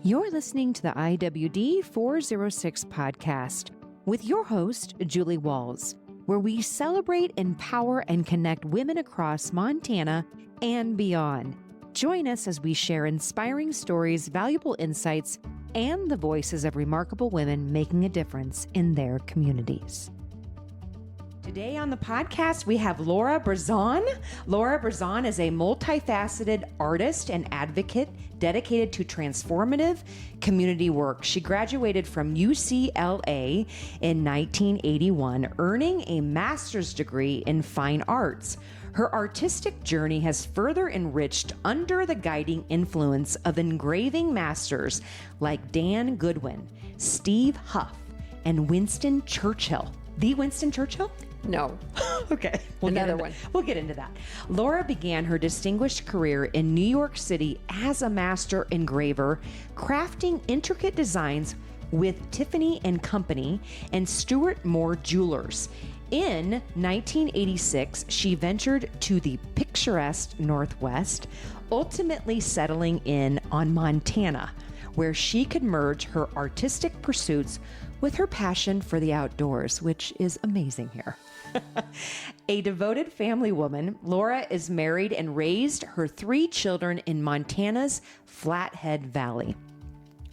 You're listening to the IWD406 Podcast with your host, Julie Walls, where we celebrate, empower, and connect women across Montana and beyond. Join us as we share inspiring stories, valuable insights, and the voices of remarkable women making a difference in their communities. Today on the podcast, we have Laura Brazan. Laura Brazan is a multifaceted artist and advocate dedicated to transformative community work. She graduated from UCLA in 1981, earning a master's degree in fine arts. Her artistic journey has further enriched under the guiding influence of engraving masters like Dan Goodwin, Steve Huff, and Winston Churchill. The Winston Churchill? No. Okay. Another one. We'll get into that. Laura began her distinguished career in New York City as a master engraver, crafting intricate designs with Tiffany & Company and Stuart Moore Jewelers. In 1986, she ventured to the picturesque Northwest, ultimately settling in on Montana, where she could merge her artistic pursuits with her passion for the outdoors, which is amazing here. A devoted family woman, Laura is married and raised her 3 children in Montana's Flathead Valley,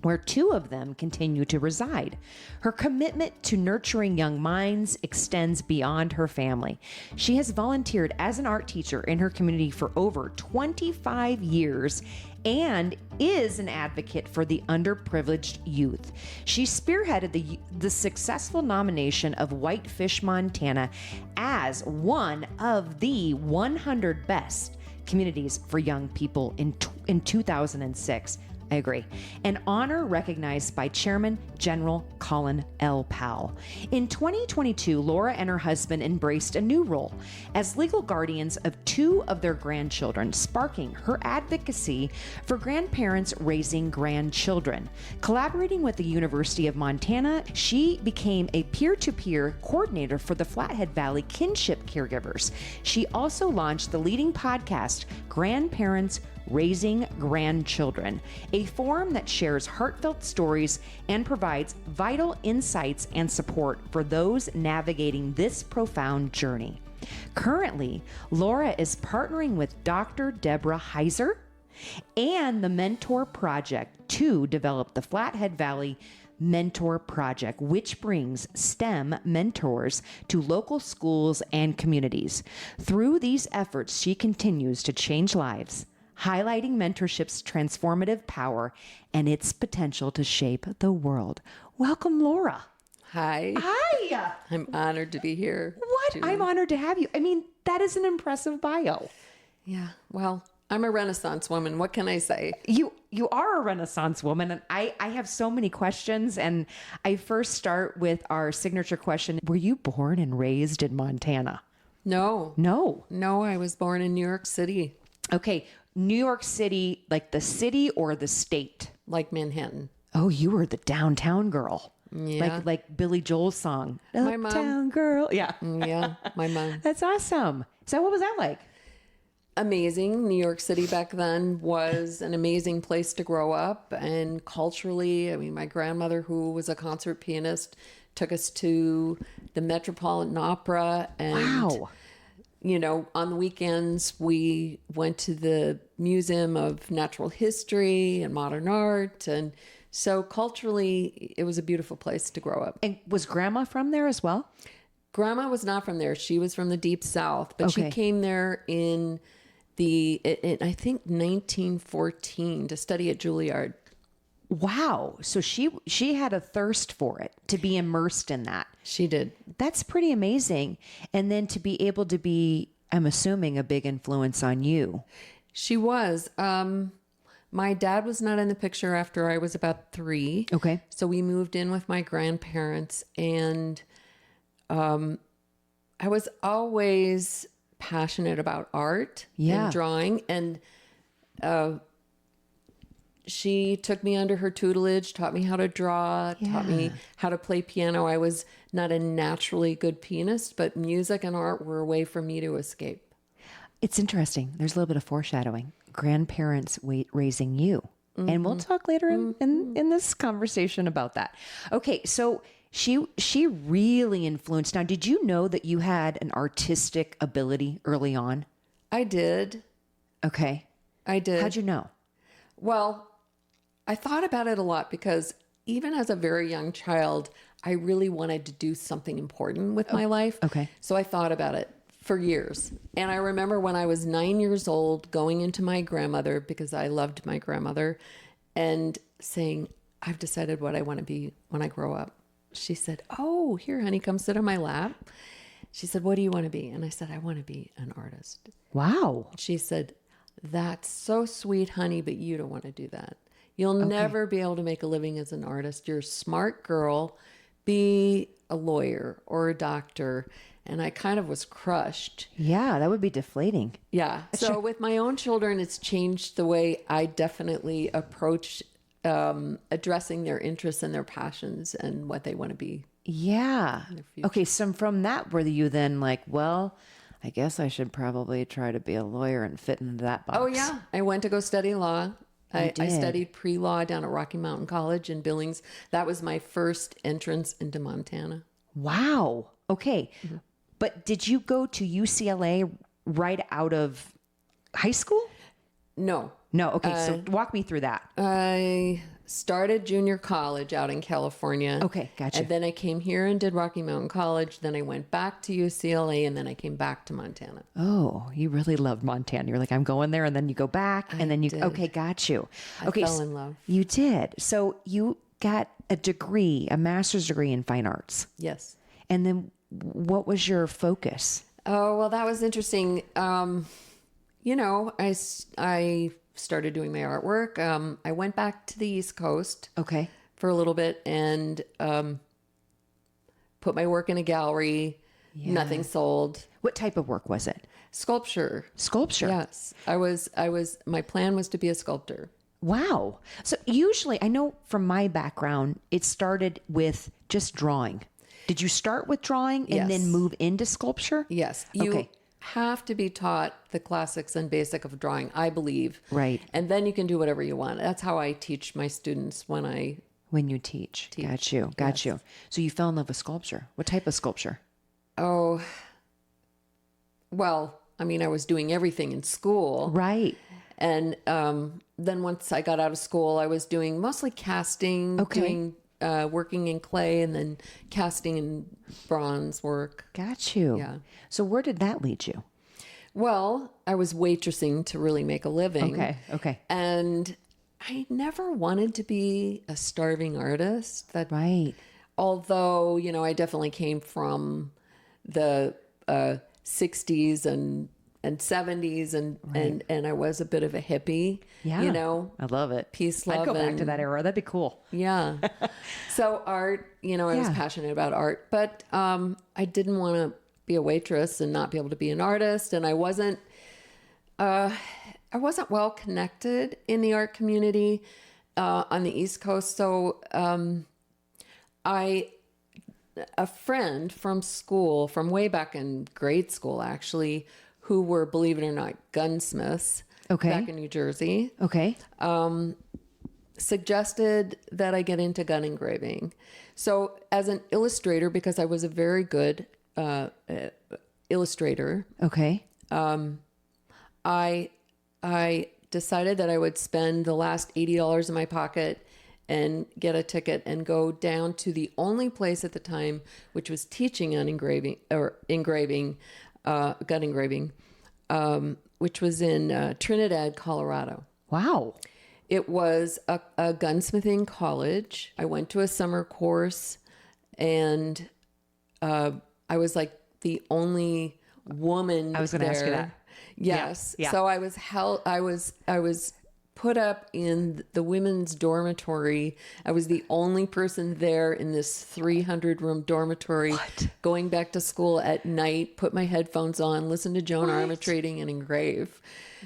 where 2 of them continue to reside. Her commitment to nurturing young minds extends beyond her family. She has volunteered as an art teacher in her community for over 25 years and is an advocate for the underprivileged youth. She spearheaded the successful nomination of Whitefish, Montana as one of the 100 best communities for young people in 2006. I agree. An honor recognized by Chairman General Colin L. Powell. In 2022, Laura and her husband embraced a new role as legal guardians of 2 of their grandchildren, sparking her advocacy for grandparents raising grandchildren. Collaborating with the University of Montana, she became a peer-to-peer coordinator for the Flathead Valley Kinship Caregivers. She also launched the leading podcast, Grandparents Raising Grandchildren, a forum that shares heartfelt stories and provides vital insights and support for those navigating this profound journey. Currently, Laura is partnering with Dr. Deborah Heiser and the Mentor Project to develop the Flathead Valley Mentor Project, which brings STEM mentors to local schools and communities. Through these efforts, she continues to change lives, highlighting mentorship's transformative power and its potential to shape the world. Welcome, Laura. Hi. Hi. I'm honored to be here. What? Julie. I'm honored to have you. I mean, that is an impressive bio. Yeah. Well, I'm a Renaissance woman. What can I say? You are a Renaissance woman, and I have so many questions, and I first start with our signature question. Were you born and raised in Montana? No. No. No, I was born in New York City. Okay. New York City, like the city or the state? Like Manhattan. Oh, you were the downtown girl. Yeah. Like Billy Joel's song. My mom. Uptown girl. Yeah. Yeah, my mom. That's awesome. So what was that like? Amazing. New York City back then was an amazing place to grow up. And culturally, I mean, my grandmother, who was a concert pianist, took us to the Metropolitan Opera. And, Wow. you know, on the weekends, we went to the Museum of Natural History and Modern Art. And so culturally, it was a beautiful place to grow up. And was grandma from there as well? Grandma was not from there. She was from the Deep South, but Okay. she came there in I think 1914 to study at Juilliard. Wow. So she had a thirst for it, to be immersed in that. She did. That's pretty amazing. And then to be able to be, I'm assuming, a big influence on you. She was. My dad was not in the picture after I was about 3. Okay. So we moved in with my grandparents, and I was always passionate about art and drawing. And she took me under her tutelage, taught me how to draw, taught me how to play piano. I was not a naturally good pianist, but music and art were a way for me to escape. It's interesting. There's a little bit of foreshadowing. Grandparents raising you. And we'll talk later in this conversation about that. Okay. So she really influenced. Now, did you know that you had an artistic ability early on? I did. Okay. I did. How'd you know? Well, I thought about it a lot because even as a very young child, I really wanted to do something important with my life. Okay. So I thought about it for years. And I remember when I was 9 years old, going into my grandmother, because I loved my grandmother, and saying, I've decided what I want to be when I grow up. She said, oh, here, honey, come sit on my lap. She said, what do you want to be? And I said, I want to be an artist. Wow. She said, that's so sweet, honey, but you don't want to do that. You'll never be able to make a living as an artist. You're a smart girl. Be a lawyer or a doctor. And I kind of was crushed. Yeah, that would be deflating. Yeah. So with my own children, it's changed the way I definitely approach addressing their interests and their passions and what they want to be. Yeah. Okay. So from that, were you then like, well, I guess I should probably try to be a lawyer and fit into that box? Oh, yeah. I went to go study law. I did. studied pre-law down at Rocky Mountain College in Billings. That was my first entrance into Montana. Wow. Okay. But did you go to UCLA right out of high school? No. No. Okay. So walk me through that. I started junior college out in California. Okay. Gotcha. And then I came here and did Rocky Mountain College. Then I went back to UCLA and then I came back to Montana. Oh, you really loved Montana. You're like, I'm going there, and then you go back, and then you. did. Okay, got you. I fell in love. You did. So you got a degree, a master's degree in fine arts, Yes. and then what was your focus? Oh, well, that was interesting. I started doing my artwork. I went back to the East Coast Okay. for a little bit and put my work in a gallery. Yeah. Nothing sold. What type of work was it? Sculpture. Sculpture. Yes. My plan was to be a sculptor. Wow. So usually, I know from my background, it started with just drawing. Did you start with drawing and Yes. then move into sculpture? Yes. You Okay. have to be taught the classics and basic of drawing, I believe. Right. And then you can do whatever you want. That's how I teach my students when you teach. Got you. Got you. So you fell in love with sculpture. What type of sculpture? Oh, well, I mean, I was doing everything in school. Right. And then once I got out of school, I was doing mostly casting, Okay. working in clay and then casting in bronze work. Got you. Yeah. So where did that lead you? Well, I was waitressing to really make a living. Okay. And I never wanted to be a starving artist. Right. Although, I definitely came from the 60s and 70s and I was a bit of a hippie, Yeah. I love it. peace, love. I'd go back to and- that era. That'd be cool. Yeah. So art, I was Yeah. passionate about art, but I didn't want to be a waitress and not be able to be an artist. And I wasn't well connected in the art community on the East Coast. So a friend from school, from way back in grade school, actually, who were, believe it or not, gunsmiths Okay. back in New Jersey, Okay. suggested that I get into gun engraving. So as an illustrator, because I was a very good illustrator, Okay. I decided that I would spend the last $80 in my pocket and get a ticket and go down to the only place at the time which was teaching on gun engraving, which was in Trinidad, Colorado. Wow. It was a gunsmithing college. I went to a summer course, and I was like the only woman. I was going to ask you that. Yes. Yeah. So I was put up in the women's dormitory. I was the only person there in this 300-room dormitory. What? Going back to school at night, put my headphones on, listen to Joan Armatrading and engrave.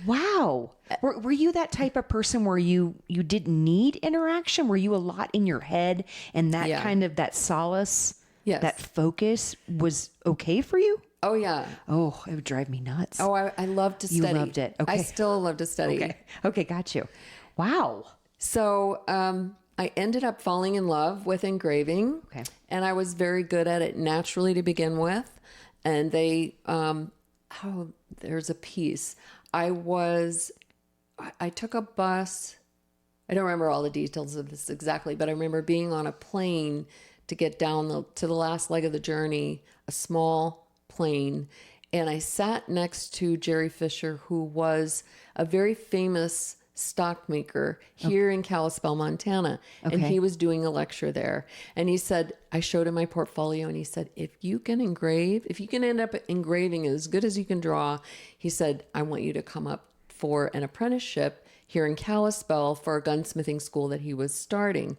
Wow. Were you that type of person where you didn't need interaction? Were you a lot in your head, and that Yeah. kind of that solace, Yes. that focus was okay for you? Oh, yeah. Oh, it would drive me nuts. Oh, I love to study. You loved it. Okay. I still love to study. Okay. Got you. Wow. So I ended up falling in love with engraving. Okay. And I was very good at it naturally to begin with. And they, there's a piece. I took a bus. I don't remember all the details of this exactly, but I remember being on a plane to get down to the last leg of the journey, a small plane. And I sat next to Jerry Fisher, who was a very famous stockmaker here in Kalispell, Montana. Okay. And he was doing a lecture there. And he said, I showed him my portfolio and he said, if you can end up engraving as good as you can draw, he said, I want you to come up for an apprenticeship here in Kalispell for a gunsmithing school that he was starting.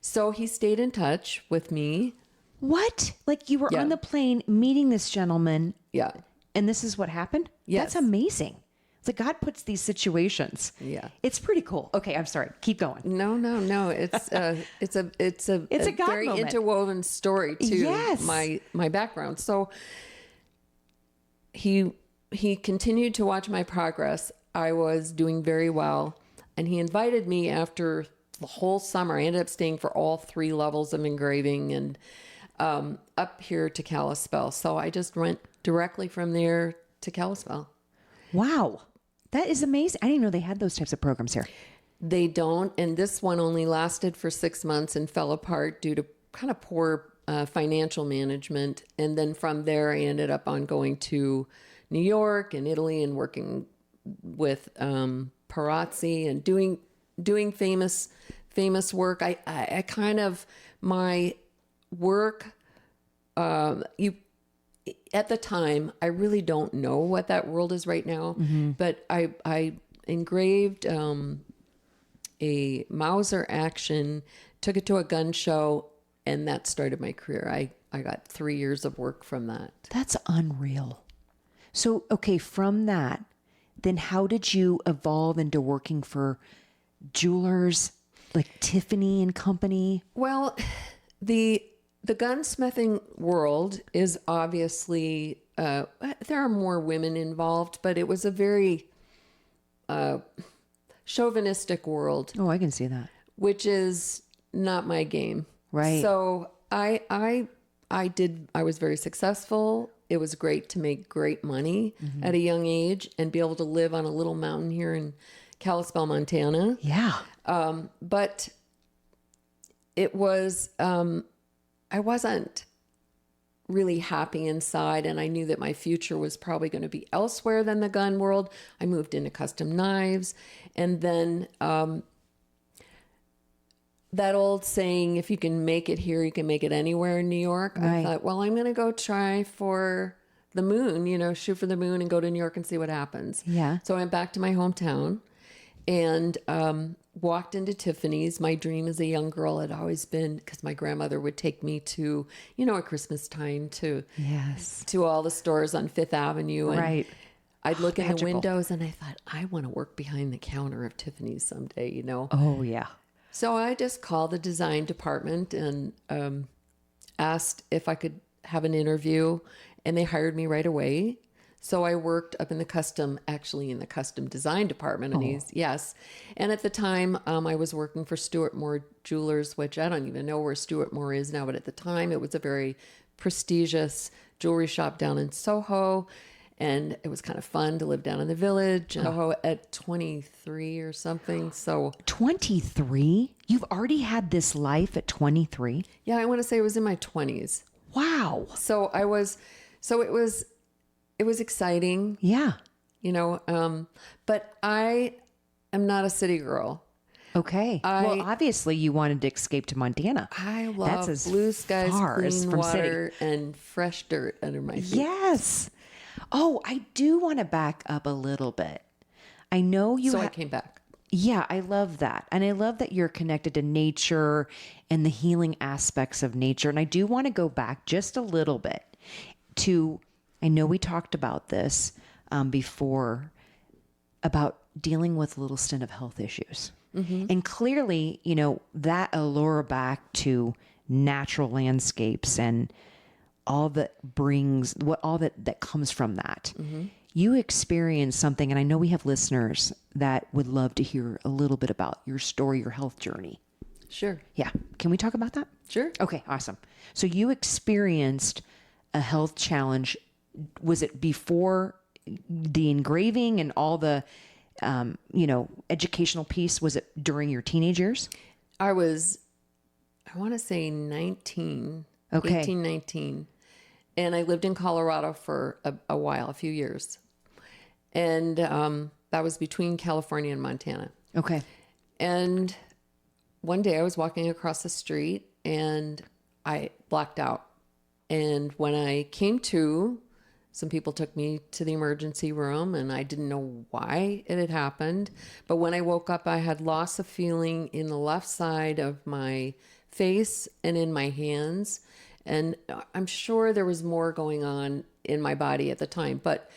So he stayed in touch with me. What? Like you were Yeah. on the plane meeting this gentleman. Yeah. And this is what happened? Yes. That's amazing. It's like God puts these situations. Yeah. It's pretty cool. Okay, I'm sorry. Keep going. No. It's a God very moment. interwoven story to Yes. my background. So he continued to watch my progress. I was doing very well, and he invited me after the whole summer. I ended up staying for all 3 levels of engraving and up here to Kalispell. So I just went directly from there to Kalispell. Wow. That is amazing. I didn't know they had those types of programs here. They don't. And this one only lasted for 6 months and fell apart due to kind of poor financial management. And then from there, I ended up on going to New York and Italy and working with Parazzi and doing famous work. I kind of, my work, at the time, I really don't know what that world is right now, but I engraved a Mauser action, took it to a gun show, and that started my career. I got 3 years of work from that. That's unreal. So, okay, from that, then how did you evolve into working for jewelers like Tiffany and Company? Well, the gunsmithing world is obviously, there are more women involved, but it was a very chauvinistic world, Oh, I can see that. which is not my game. Right. So I was very successful. It was great to make great money at a young age and be able to live on a little mountain here in Kalispell, Montana. Yeah. But it was, I wasn't really happy inside, and I knew that my future was probably going to be elsewhere than the gun world. I moved into custom knives, and then that old saying, if you can make it here, you can make it anywhere in New York. Right. I thought, well, I'm going to go try for the moon, shoot for the moon and go to New York and see what happens. Yeah. So I went back to my hometown and walked into Tiffany's. My dream as a young girl had always been, because my grandmother would take me to, at Christmas time to Yes. to all the stores on Fifth Avenue. And Right. I'd look in the Magical. windows and I thought, I want to work behind the counter of Tiffany's someday, Oh, yeah. So I just called the design department and asked if I could have an interview, and they hired me right away. So I worked up in the custom design department. And yes. And at the time, I was working for Stuart Moore Jewelers, which I don't even know where Stuart Moore is now, but at the time it was a very prestigious jewelry shop down in Soho. And it was kind of fun to live down in the village, Soho, at 23 or something. So 23? You've already had this life at 23? yeah, I want to say it was in my 20s. Wow. So it was exciting, Yeah. but I am not a city girl. Okay. well, obviously you wanted to escape to Montana. I love That's as blue skies, far as clean from water, and fresh dirt under my feet. Yes. Oh, I do want to back up a little bit. I know you. So I came back. Yeah, I love that. And I love that you're connected to nature and the healing aspects of nature. And I do want to go back just a little bit to, I know we talked about this before, about dealing with a little stint of health issues. Mm-hmm. And clearly, that allure back to natural landscapes and all that brings, all that comes from that. Mm-hmm. you experienced something, and I know we have listeners that would love to hear a little bit about your story, your health journey. Sure. Yeah. Can we talk about that? Sure. Okay, awesome. So you experienced a health challenge. Was it before the engraving and all the, educational piece? Was it during your teenage years? I want to say 19, Okay. 18, 19. And I lived in Colorado for a while, a few years. And that was between California and Montana. Okay. And one day I was walking across the street and I blacked out. And when I came to, some people took me to the emergency room and I didn't know why it had happened. But when I woke up, I had loss of feeling in the left side of my face and in my hands. And I'm sure there was more going on in my body at the time. But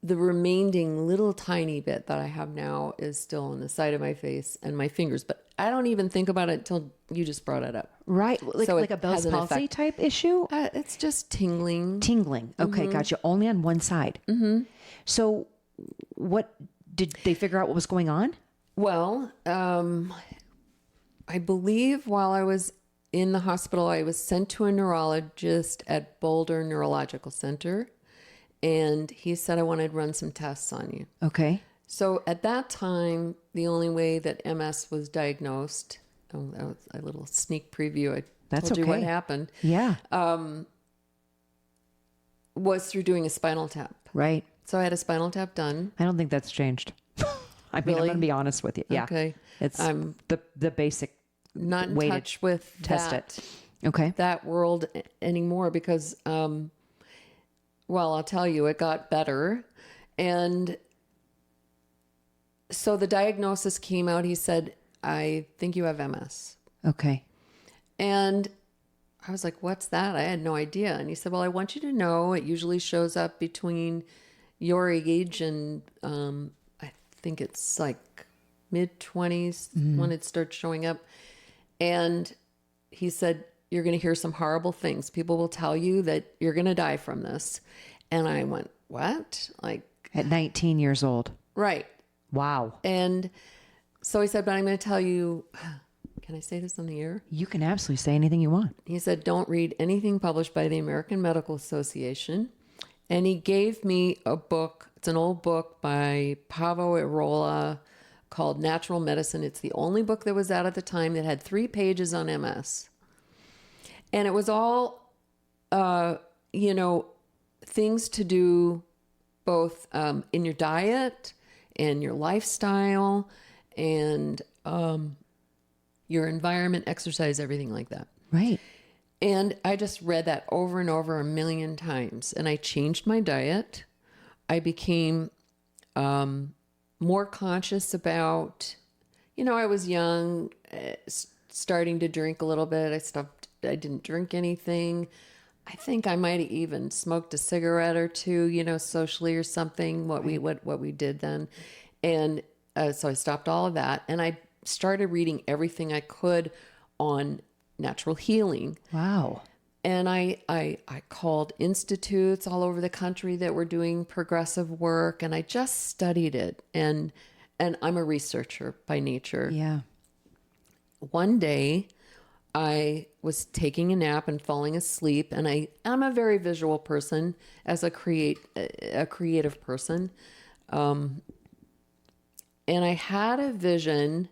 the remaining little tiny bit that I have now is still on the side of my face and my fingers. But I don't even think about it until you just brought it up. Right. So Like a Bell's palsy type issue? It's just tingling. Tingling. Okay, gotcha. Only on one side. Mm-hmm. So what, did they figure out what was going on? Well, I believe while I was in the hospital, I was sent to a neurologist at Boulder Neurological Center. And he said, I wanted to run some tests on you. Okay. So at that time, the only way that MS was diagnosed, that was a little sneak preview. I told you what happened. Yeah. Was through doing a spinal tap. Right. So I had a spinal tap done. I don't think that's changed. I mean, I'm going to be honest with you. Yeah. Okay. It's the basic not in way touch with test it. Okay. that world anymore because, well, I'll tell you, it got better. And so the diagnosis came out. He said, I think you have MS. Okay. And I was like, what's that? I had no idea. And he said, well, I want you to know it usually shows up between your age and I think it's like mid-20s when it starts showing up. And he said, you're going to hear some horrible things. People will tell you that you're going to die from this. And I went, what? Like At 19 years old. Right. Wow. And so he said, but I'm going to tell you, can I say this on the air? You can absolutely say anything you want. He said, don't read anything published by the American Medical Association. And he gave me a book. It's an old book by Pavo Irola called Natural Medicine. It's the only book that was out at the time that had 3 pages on MS. And it was all, things to do both in your diet and your lifestyle and your environment, exercise, everything like that. Right. And I just read that over and over 1,000,000 times. And I changed my diet. I became more conscious about, I was young, starting to drink a little bit. I didn't drink anything. I think I might have even smoked a cigarette or two, socially or something, what we did then. And so I stopped all of that. And I started reading everything I could on natural healing. Wow. And I called institutes all over the country that were doing progressive work, and I just studied it. And I'm a researcher by nature. Yeah. One day I was taking a nap and falling asleep, and I'm a very visual person as a creative person. And I had a vision.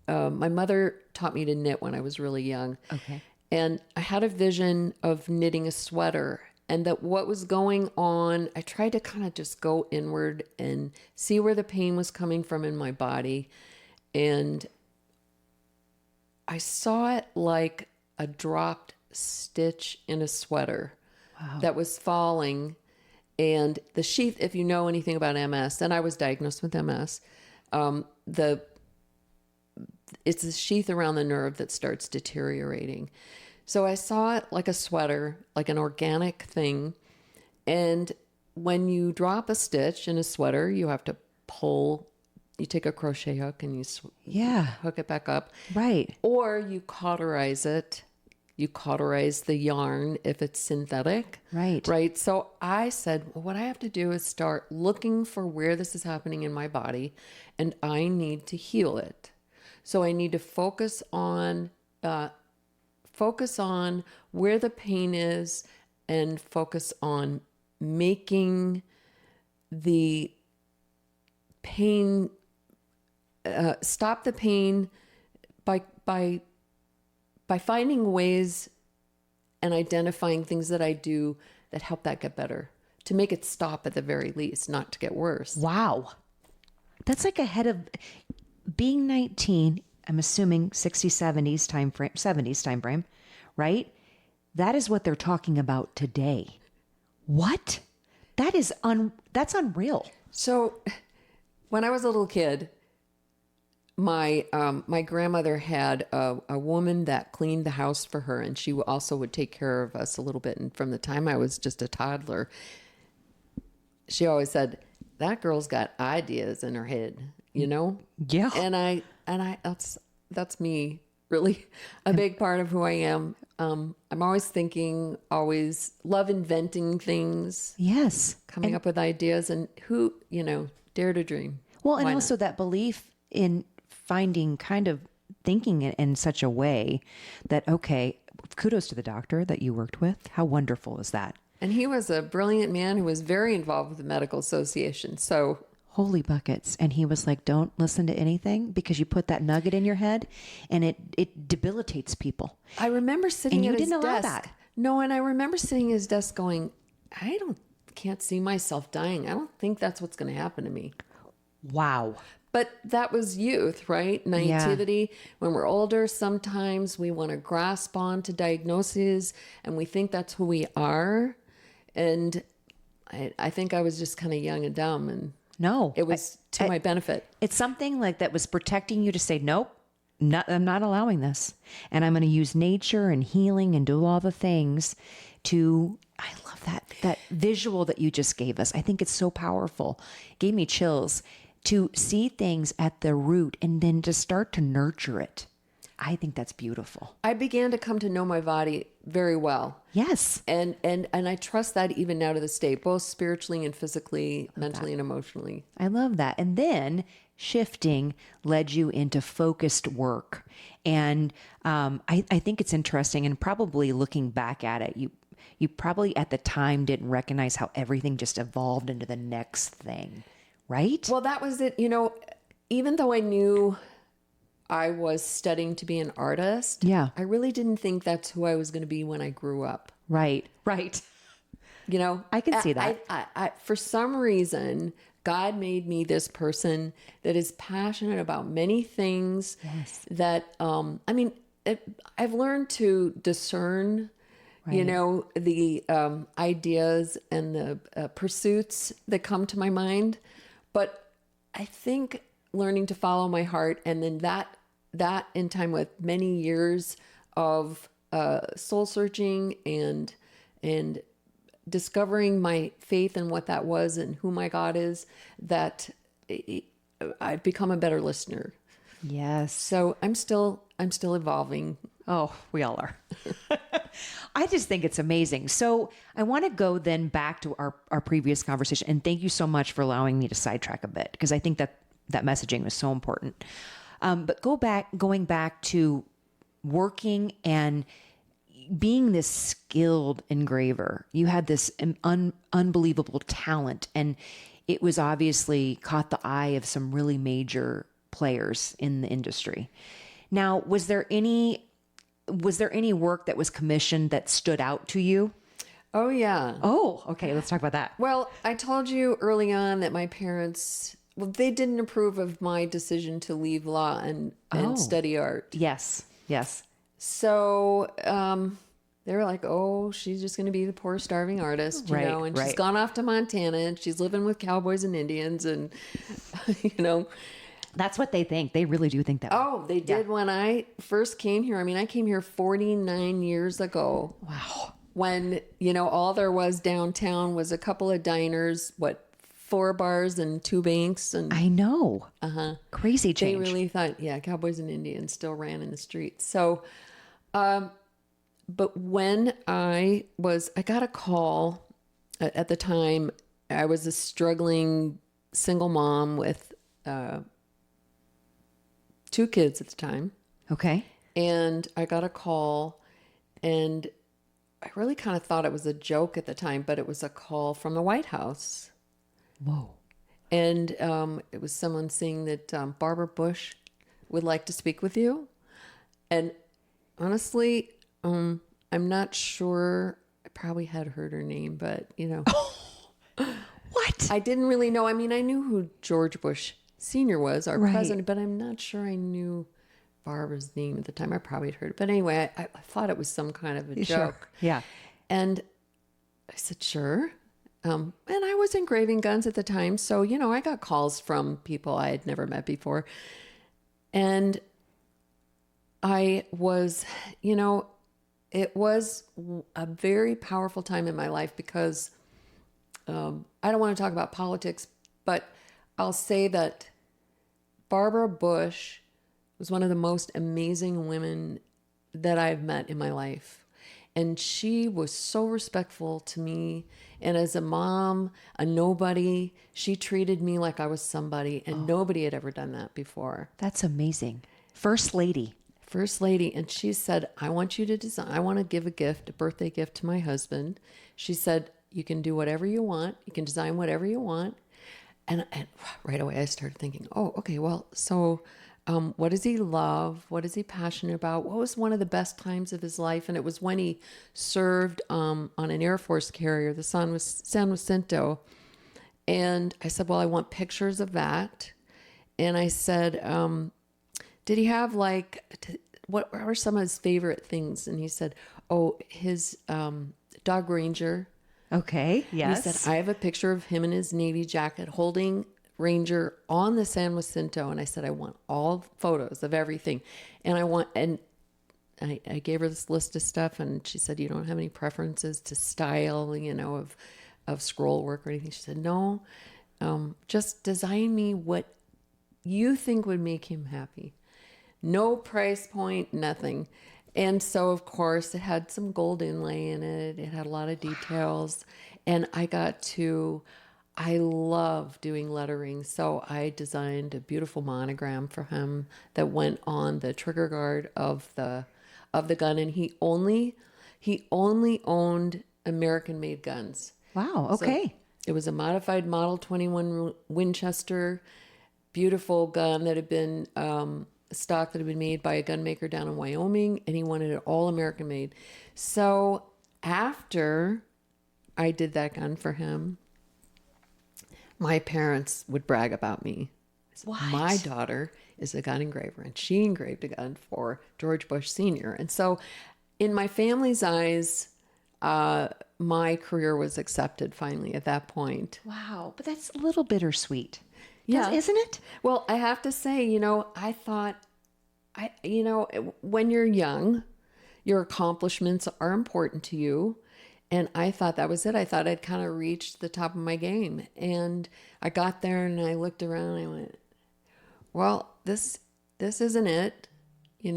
My mother taught me to knit when I was really young. Okay. And I had a vision of knitting a sweater, and that what was going on, I tried to kind of just go inward and see where the pain was coming from in my body. And I saw it like a dropped stitch in a sweater that was falling. And the sheath, if you know anything about MS, and I was diagnosed with MS, it's a sheath around the nerve that starts deteriorating. So I saw it like a sweater, like an organic thing. And when you drop a stitch in a sweater, you have to you take a crochet hook and you hook it back up. Right. Or you cauterize it You cauterize the yarn if it's synthetic. Right. Right. So I said, well, what I have to do is start looking for where this is happening in my body, and I need to heal it. So I need to focus on where the pain is, and focus on making the pain, stop the pain by finding ways and identifying things that I do that help that get better, to make it stop at the very least, not to get worse. Wow. That's like ahead of being 19, I'm assuming 60s, 70s time frame, right? That is what they're talking about today. What? That's unreal. So when I was a little kid, my grandmother had a woman that cleaned the house for her, and she also would take care of us a little bit. And from the time I was just a toddler, she always said, that girl's got ideas in her head, you know? Yeah. And that's me, really a big part of who I am. I'm always thinking, always love inventing things. Yes. Coming up with ideas, and dare to dream. Well, and Why also that belief in finding, kind of thinking it in such a way that, okay, kudos to the doctor that you worked with. How wonderful is that? And he was a brilliant man who was very involved with the medical association. So holy buckets. And he was like, don't listen to anything, because you put that nugget in your head and it debilitates people. I remember sitting And you at his didn't allow desk. that. No, and I remember sitting at his desk going, can't see myself dying. I don't think that's what's going to happen to me. Wow. But that was youth, right? Naivety. Yeah. When we're older, sometimes we want to grasp on to diagnoses and we think that's who we are. And I think I was just kind of young and dumb, and no, it was to my benefit. It's something like that was protecting you to say, nope, I'm not allowing this. And I'm going to use nature and healing and do all the things to, I love that visual that you just gave us. I think it's so powerful. Gave me chills to see things at the root and then to start to nurture it. I think that's beautiful. I began to come to know my body very well. Yes. And I trust that even now to this day, both spiritually and physically, mentally and emotionally. I love that. And then shifting led you into focused work. And I think it's interesting, and probably looking back at it, you probably at the time didn't recognize how everything just evolved into the next thing, right? Well, that was it. Even though I knew I was studying to be an artist, yeah, I really didn't think that's who I was going to be when I grew up. Right. I can see that. I for some reason, God made me this person that is passionate about many things. Yes. That, I've learned to discern, right. the ideas and the pursuits that come to my mind. But I think learning to follow my heart, and then that in time with many years of soul searching and discovering my faith and what that was and who my God is, that I've become a better listener. Yes. So I'm still evolving. Oh, we all are. I just think it's amazing. So I want to go then back to our previous conversation, and thank you so much for allowing me to sidetrack a bit, because I think that messaging was so important. But going back to working and being this skilled engraver, you had this unbelievable talent, and it was obviously caught the eye of some really major players in the industry. Now, was there any work that was commissioned that stood out to you? Oh, yeah. Oh, okay. Let's talk about that. Well, I told you early on that my parents, they didn't approve of my decision to leave law and study art. Yes. Yes. So they were like, oh, she's just going to be the poor starving artist, you know, and she's gone off to Montana and she's living with cowboys and Indians and, That's what they think. They really do think that. Oh, they did when I first came here. I mean, I came here 49 years ago. Wow. When, all there was downtown was a couple of diners, 4 bars and 2 banks. And I know. Crazy change. They really thought, cowboys and Indians still ran in the streets. So, But when I got a call at the time. I was a struggling single mom with 2 kids at the time. Okay. And I got a call, and I really kind of thought it was a joke at the time, but it was a call from the White House. Whoa. And it was someone saying that Barbara Bush would like to speak with you. And honestly, I'm not sure. I probably had heard her name, but, What? I didn't really know. I mean, I knew who George Bush Sr. was, our president, but I'm not sure I knew Barbara's name at the time. I probably had heard it. But anyway, I thought it was some kind of a joke. Sure. Yeah. And I said, sure. And I was engraving guns at the time. So, I got calls from people I had never met before. And I was, it was a very powerful time in my life because I don't want to talk about politics, but I'll say that Barbara Bush was one of the most amazing women that I've met in my life. And she was so respectful to me. And as a mom, a nobody, she treated me like I was somebody. And nobody had ever done that before. That's amazing. First lady. First lady. And she said, I want you to design. I want to give a birthday gift to my husband. She said, you can do whatever you want. You can design whatever you want. And right away I started thinking, oh, okay, well, so what does he love? What is he passionate about? What was one of the best times of his life? And it was when he served on an Air Force carrier, the San Jacinto. And I said, well, I want pictures of that. And I said, did he have what are some of his favorite things? And he said, oh, his dog Ranger. Okay. Yes. He said, I have a picture of him in his Navy jacket holding Ranger on the San Jacinto. And I said, I want all photos of everything. And I gave her this list of stuff, and she said, you don't have any preferences to style, of scroll work or anything. She said, no, just design me what you think would make him happy. No price point, nothing. And so, of course, it had some gold inlay in it. It had a lot of details. And I love doing lettering. So I designed a beautiful monogram for him that went on the trigger guard of the gun. And he only owned American-made guns. Wow. Okay. So it was a modified Model 21 Winchester, beautiful gun that had been stock that had been made by a gun maker down in Wyoming, and he wanted it all American made. So after I did that gun for him, my parents would brag about me. What? My daughter is a gun engraver, and she engraved a gun for George Bush Sr. And so in my family's eyes, my career was accepted finally at that point. Wow. But that's a little bittersweet. Yeah. Isn't it? Well, I have to say, I thought, when you're young, your accomplishments are important to you. And I thought that was it. I thought I'd kind of reached the top of my game. And I got there and I looked around and I went, well, this isn't it. We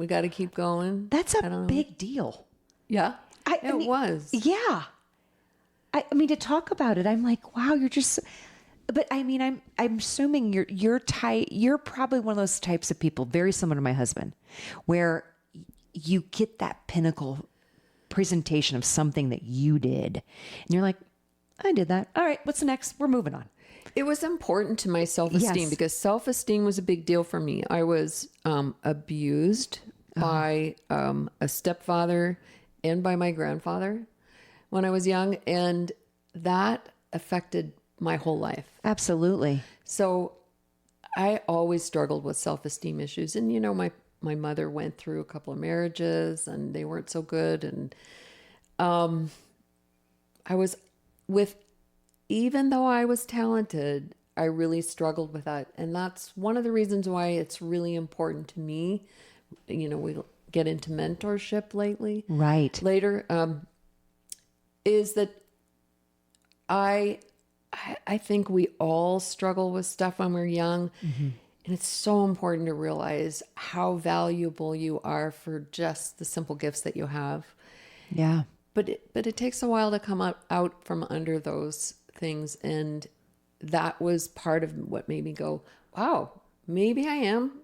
got to keep going. That's a big deal. Yeah, it was. Yeah. I mean, to talk about it, I'm like, wow, you're just... But I mean, I'm assuming you're probably one of those types of people, very similar to my husband, where you get that pinnacle presentation of something that you did, and you're like, I did that. All right, what's next? We're moving on. It was important to my self-esteem because self-esteem was a big deal for me. I was abused by a stepfather and by my grandfather when I was young, and that affected my whole life. Absolutely. So I always struggled with self-esteem issues. And, my mother went through a couple of marriages and they weren't so good. And even though I was talented, I really struggled with that. And that's one of the reasons why it's really important to me. We get into mentorship later, is that I think we all struggle with stuff when we're young. Mm-hmm. And it's so important to realize how valuable you are for just the simple gifts that you have. Yeah. But it takes a while to come out from under those things. And that was part of what made me go, wow, maybe I am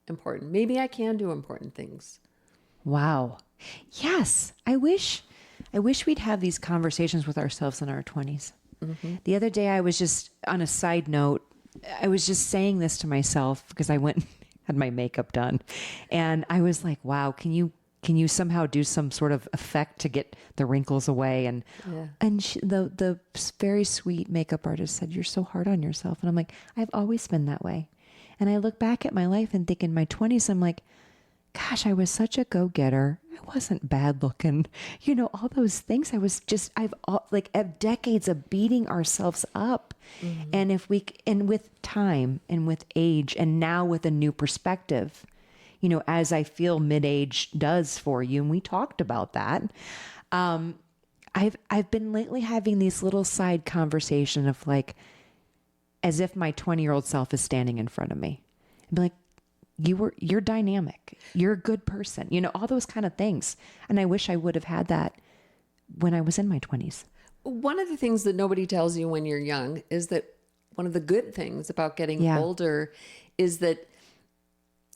important. Maybe I can do important things. Wow. Yes. I wish we'd have these conversations with ourselves in our 20s. Mm-hmm. The other day, I was just, on a side note, I was just saying this to myself because I went and had my makeup done. And I was like, wow, can you somehow do some sort of effect to get the wrinkles away? And the very sweet makeup artist said, you're so hard on yourself. And I'm like, I've always been that way. And I look back at my life and think in my 20s, I'm like, gosh, I was such a go-getter. I wasn't bad looking, all those things. I've decades of beating ourselves up. Mm-hmm. And with time and with age and now with a new perspective, as I feel mid-age does for you. And we talked about that. I've been lately having these little side conversation of like, as if my 20-year-old self is standing in front of me and be like, you're dynamic. You're a good person, all those kind of things. And I wish I would have had that when I was in my 20s. One of the things that nobody tells you when you're young is that one of the good things about getting older is that,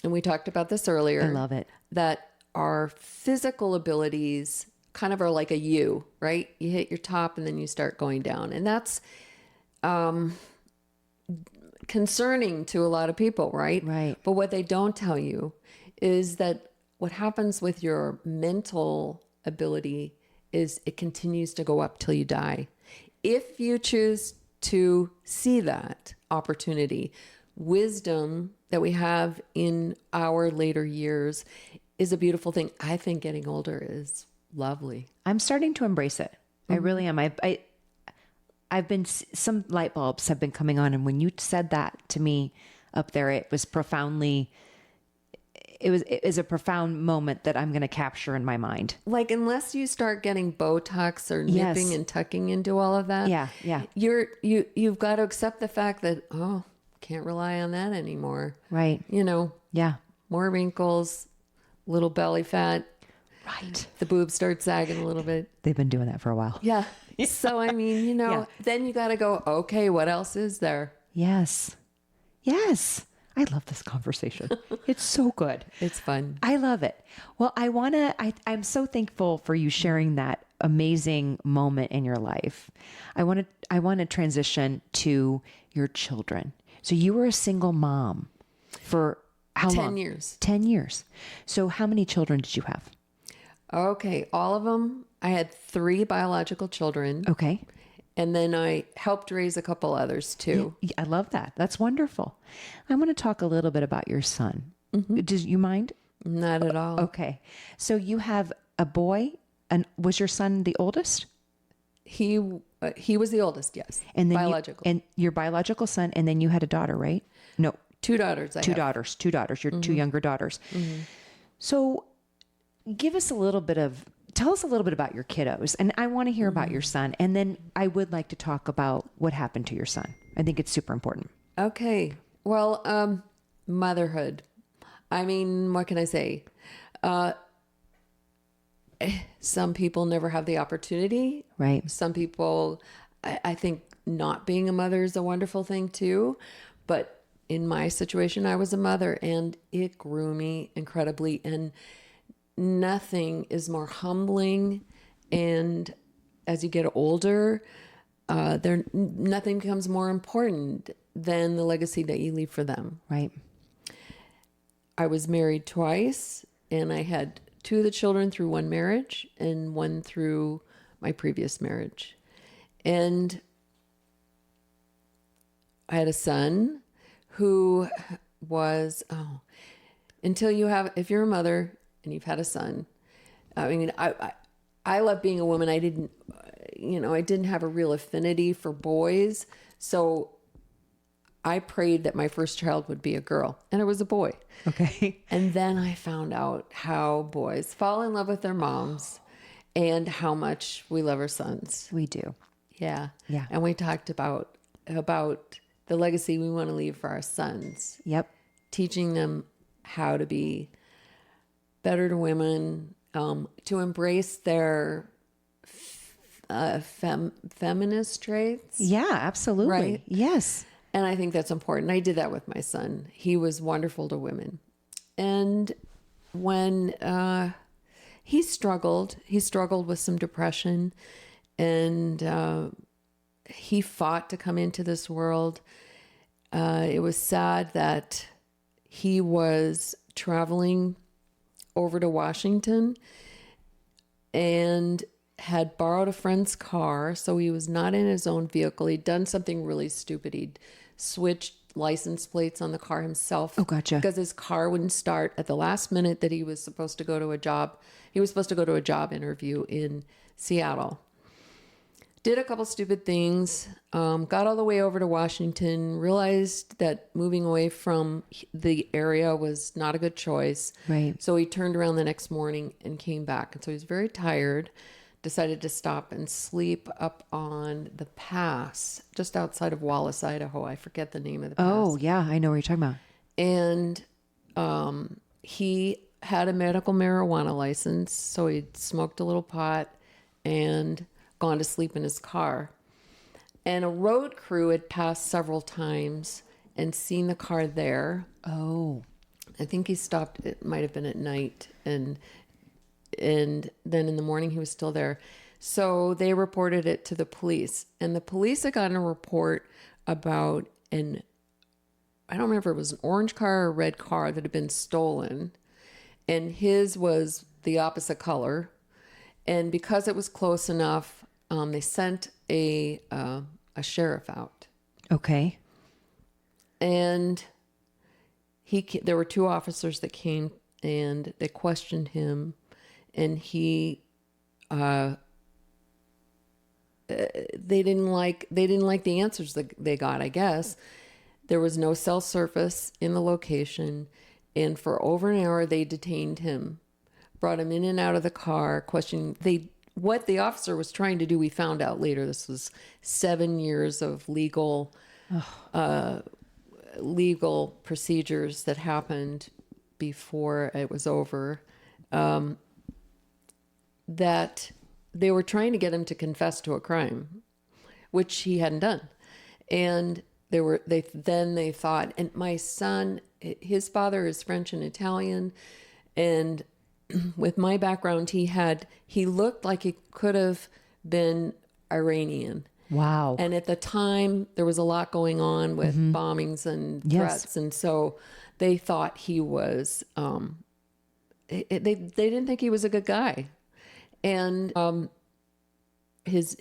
and we talked about this earlier. I love it. That our physical abilities kind of are like a U, right? You hit your top and then you start going down. And that's concerning to a lot of people, right? Right. But what they don't tell you is that what happens with your mental ability is it continues to go up till you die. If you choose to see that opportunity, wisdom that we have in our later years is a beautiful thing. I think getting older is lovely. I'm starting to embrace it. Mm-hmm. I really am. Some light bulbs have been coming on. And when you said that to me up there, it was a profound moment that I'm going to capture in my mind. Like, unless you start getting Botox or nipping and tucking into all of that. Yeah. Yeah. You've got to accept the fact that, can't rely on that anymore. Right. Yeah. More wrinkles, little belly fat. Right. The boobs start sagging a little bit. They've been doing that for a while. Yeah. So, then you got to go, okay, what else is there? Yes. Yes. I love this conversation. It's so good. It's fun. I love it. Well, I'm so thankful for you sharing that amazing moment in your life. I want to transition to your children. So you were a single mom for how long? 10 years. 10 years. So how many children did you have? Okay. All of them. I had 3 biological children. Okay. And then I helped raise a couple others too. Yeah, I love that. That's wonderful. I want to talk a little bit about your son. Mm-hmm. Do you mind? Not at all. Okay. So you have a boy, and was your son the oldest? He was the oldest, yes. And then biological. And your biological son, and then you had a daughter, right? No. 2 daughters. Two daughters. Your 2 younger daughters. Mm-hmm. So tell us a little bit about your kiddos. And I want to hear about your son. And then I would like to talk about what happened to your son. I think it's super important. Okay. Well, motherhood. I mean, what can I say? Some people never have the opportunity. Right. Some people, I think not being a mother is a wonderful thing too. But in my situation, I was a mother and it grew me incredibly. And nothing is more humbling. And as you get older, nothing becomes more important than the legacy that you leave for them. Right. I was married twice, and I had 2 of the children through one marriage and 1 through my previous marriage. And I had a son who was, if you're a mother and you've had a son, I mean, I love being a woman. I didn't have a real affinity for boys. So I prayed that my first child would be a girl, and it was a boy. Okay. And then I found out how boys fall in love with their moms and how much we love our sons. We do. Yeah. Yeah. And we talked about the legacy we want to leave for our sons. Yep. Teaching them how to be better to women, to embrace their feminist traits. Yeah, absolutely. Right? Yes. And I think that's important. I did that with my son. He was wonderful to women. And when he struggled with some depression, and he fought to come into this world. It was sad that he was traveling over to Washington and had borrowed a friend's car, so he was not in his own vehicle. He'd done something really stupid. He'd switched license plates on the car himself. Oh, gotcha. Because his car wouldn't start at the last minute that he was supposed to go to a job. He was supposed to go to a job interview in Seattle. Did a couple stupid things, got all the way over to Washington, realized that moving away from the area was not a good choice. Right. So he turned around the next morning and came back. And so he was very tired, decided to stop and sleep up on the pass just outside of Wallace, Idaho. I forget the name of the pass. Oh, yeah. I know what you're talking about. And he had a medical marijuana license, so he'd smoked a little pot and gone to sleep in his car. And a road crew had passed several times and seen the car there. Oh. I think he stopped, it might have been at night, and then in the morning he was still there. So they reported it to the police, and the police had gotten a report about I don't remember if it was an orange car or a red car that had been stolen, and his was the opposite color. And because it was close enough, they sent a sheriff out. Okay. And there were two officers that came and they questioned him, and they didn't like the answers that they got, I guess. There was no cell service in the location, and for over an hour they detained him, brought him in and out of the car, questioning what the officer was trying to do. We found out later this was 7 years of legal procedures that happened before it was over, that they were trying to get him to confess to a crime, which he hadn't done. And they thought, and my son, his father is French and Italian, and with my background, he looked like he could have been Iranian. Wow. And at the time, there was a lot going on with bombings and threats. Yes. And so they thought he was, they didn't think he was a good guy. And his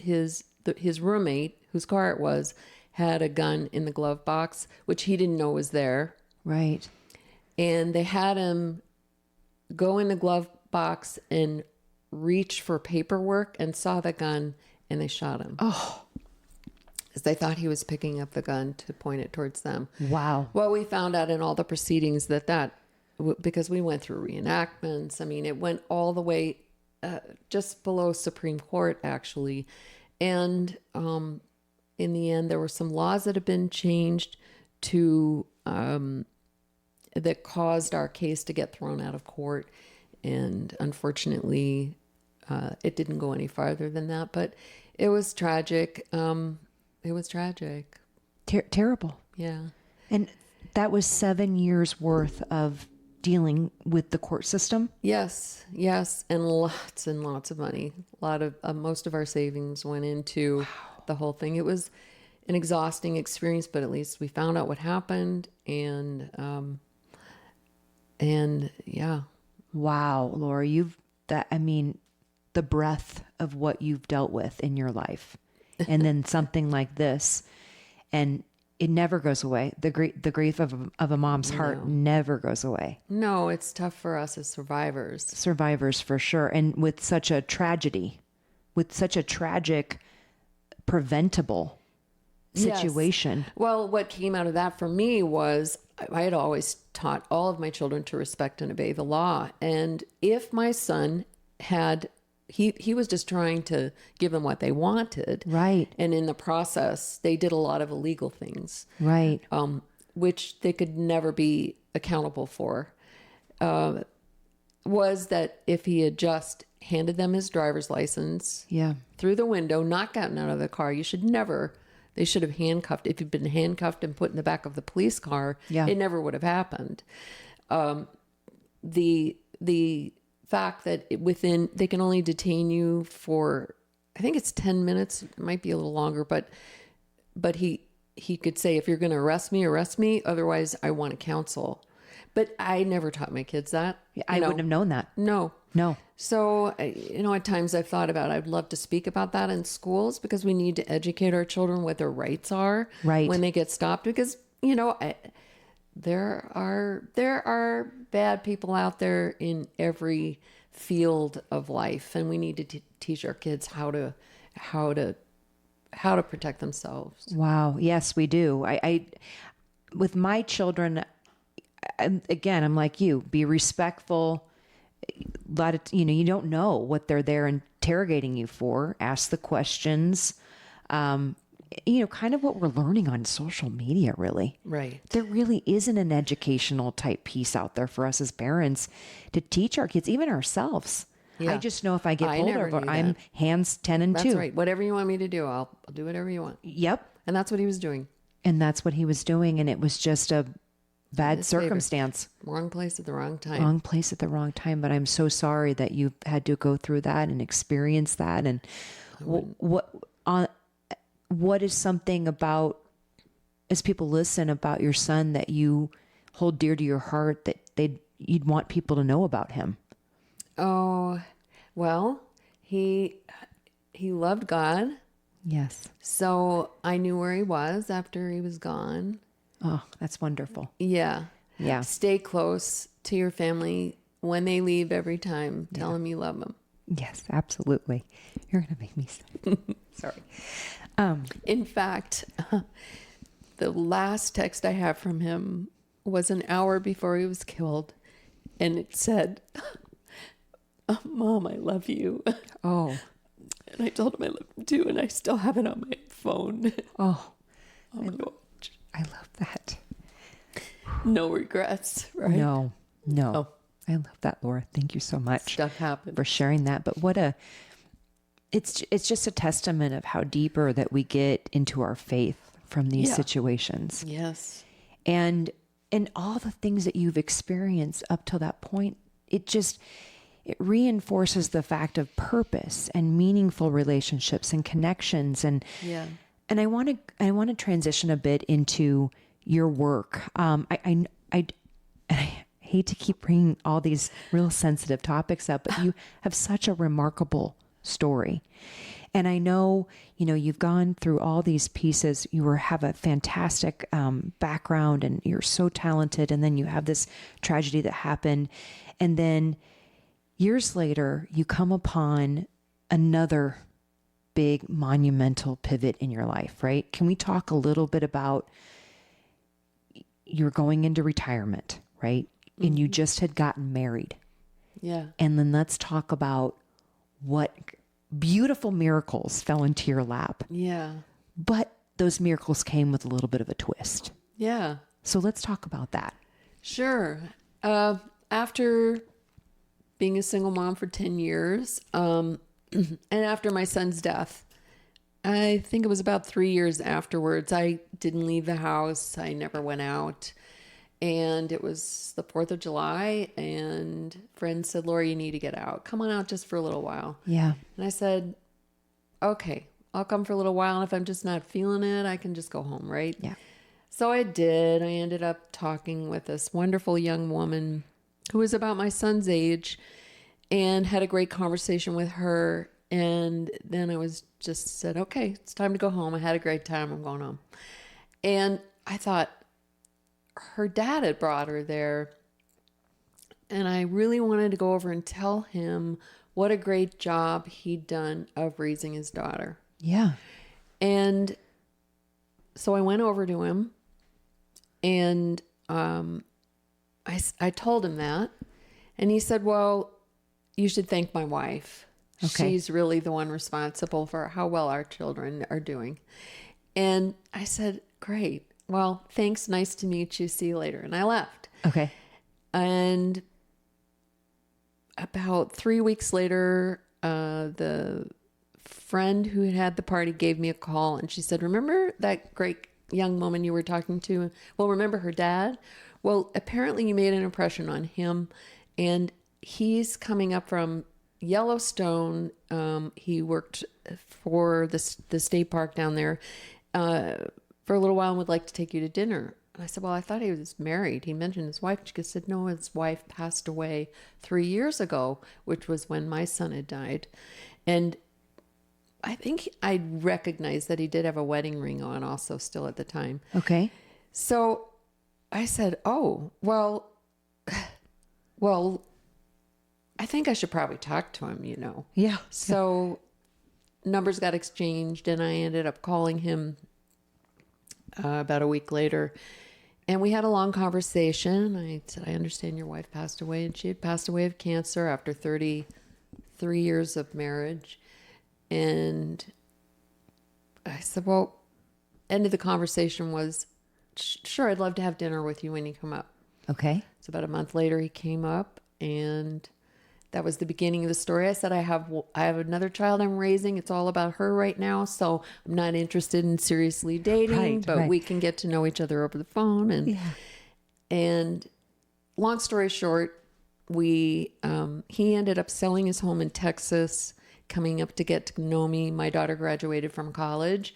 roommate, whose car it was, had a gun in the glove box, which he didn't know was there. Right. And they had him go in the glove box and reach for paperwork and saw the gun, and they shot him. Oh. Because they thought he was picking up the gun to point it towards them. Wow. Well, we found out in all the proceedings because we went through reenactments. I mean, it went all the way just below Supreme Court, actually. And in the end, there were some laws that had been changed that caused our case to get thrown out of court. And unfortunately, it didn't go any farther than that. But it was tragic. It was tragic. Terrible. Yeah. And that was 7 years worth of dealing with the court system? Yes. And lots of money. Most of our savings went into the whole thing. It was an exhausting experience, but at least we found out what happened, and yeah. Wow, Laura, the breadth of what you've dealt with in your life, and then something like this, and it never goes away. The grief of a mom's heart never goes away. No, it's tough for us as survivors. Survivors, for sure. And with such a tragedy, with such a tragic, preventable situation. Yes. Well, what came out of that for me was I had always taught all of my children to respect and obey the law. And if my son had he was just trying to give them what they wanted. Right. And in the process, they did a lot of illegal things. Right. Which they could never be accountable for. Was that if he had just handed them his driver's license through the window, not gotten out of the car, they should have handcuffed. If you'd been handcuffed and put in the back of the police car, it never would have happened. The fact that they can only detain you for, I think it's 10 minutes, it might be a little longer, but he could say, if you're going to arrest me, otherwise I want to counsel. But I never taught my kids that. I wouldn't have known that. No. No. So, at times I've thought about, I'd love to speak about that in schools, because we need to educate our children what their rights are when they get stopped. Because, there are bad people out there in every field of life, and we need to teach our kids how to protect themselves. Wow. Yes, we do. I with my children, again, I'm like you, be respectful. You don't know what they're there interrogating you for. Ask the questions. Kind of what we're learning on social media, really. Right. There really isn't an educational type piece out there for us as parents to teach our kids, even ourselves. Yeah. I just know if I get pulled over, I'm hands 10 and 2. That's right. Whatever you want me to do, I'll do whatever you want. Yep. And that's what he was doing. And it was just a bad circumstance. Wrong place at the wrong time. Wrong place at the wrong time. But I'm so sorry that you had to go through that and experience that. And what is something about, as people listen, about your son that you hold dear to your heart that you'd want people to know about him? Oh, well, he loved God. Yes. So I knew where he was after he was gone. Oh, that's wonderful. Yeah. Yeah. Stay close to your family when they leave every time. Tell them you love them. Yes, absolutely. You're going to make me sorry. In fact, the last text I have from him was an hour before he was killed. And it said, Mom, I love you. Oh. And I told him I love him too. And I still have it on my phone. Oh. Oh my God. I love that. No regrets, right? No. Oh. I love that, Laura. Thank you so much. Stuff happened. For sharing that. But it's just a testament of how deeper that we get into our faith from these situations. Yes. And all the things that you've experienced up till that point, it reinforces the fact of purpose and meaningful relationships and connections. And I want to transition a bit into your work. I hate to keep bringing all these real sensitive topics up, but you have such a remarkable story. And I know, you've gone through all these pieces. You have a fantastic background and you're so talented. And then you have this tragedy that happened. And then years later, you come upon another big monumental pivot in your life, right? Can we talk a little bit about you're going into retirement, right? Mm-hmm. And you just had gotten married. Yeah. And then let's talk about what beautiful miracles fell into your lap. Yeah. But those miracles came with a little bit of a twist. Yeah. So let's talk about that. Sure. After being a single mom for 10 years, and after my son's death, I think it was about 3 years afterwards, I didn't leave the house. I never went out. And it was the 4th of July, and friends said, Laura, you need to get out. Come on out just for a little while. Yeah. And I said, okay, I'll come for a little while. And if I'm just not feeling it, I can just go home, right? Yeah. So I did. I ended up talking with this wonderful young woman who was about my son's age and had a great conversation with her. And then I was just said, okay, it's time to go home. I had a great time. I'm going home. And I thought, her dad had brought her there, and I really wanted to go over and tell him what a great job he'd done of raising his daughter. Yeah. And so I went over to him, and I told him that, and he said, well, you should thank my wife. She's really the one responsible for how well our children are doing. And I said, great. Well, thanks. Nice to meet you. See you later. And I left. Okay. And about 3 weeks later, the friend who had the party gave me a call, and she said, remember that great young woman you were talking to? Well, remember her dad? Well, apparently you made an impression on him, and he's coming up from Yellowstone. He worked for the state park down there for a little while and would like to take you to dinner. And I said, well, I thought he was married. He mentioned his wife. She said, no, his wife passed away 3 years ago, which was when my son had died. And I think I recognized that he did have a wedding ring on also still at the time. Okay. So I said, oh, well, I think I should probably talk to him, Yeah. So numbers got exchanged, and I ended up calling him about a week later. And we had a long conversation. I said, I understand your wife passed away, and she had passed away of cancer after 33 years of marriage. And I said, well, end of the conversation was, sure, I'd love to have dinner with you when you come up. Okay. So about a month later, he came up, and that was the beginning of the story. I said, I have another child I'm raising. It's all about her right now. So I'm not interested in seriously dating, but we can get to know each other over the phone. And long story short, he ended up selling his home in Texas, coming up to get to know me. My daughter graduated from college,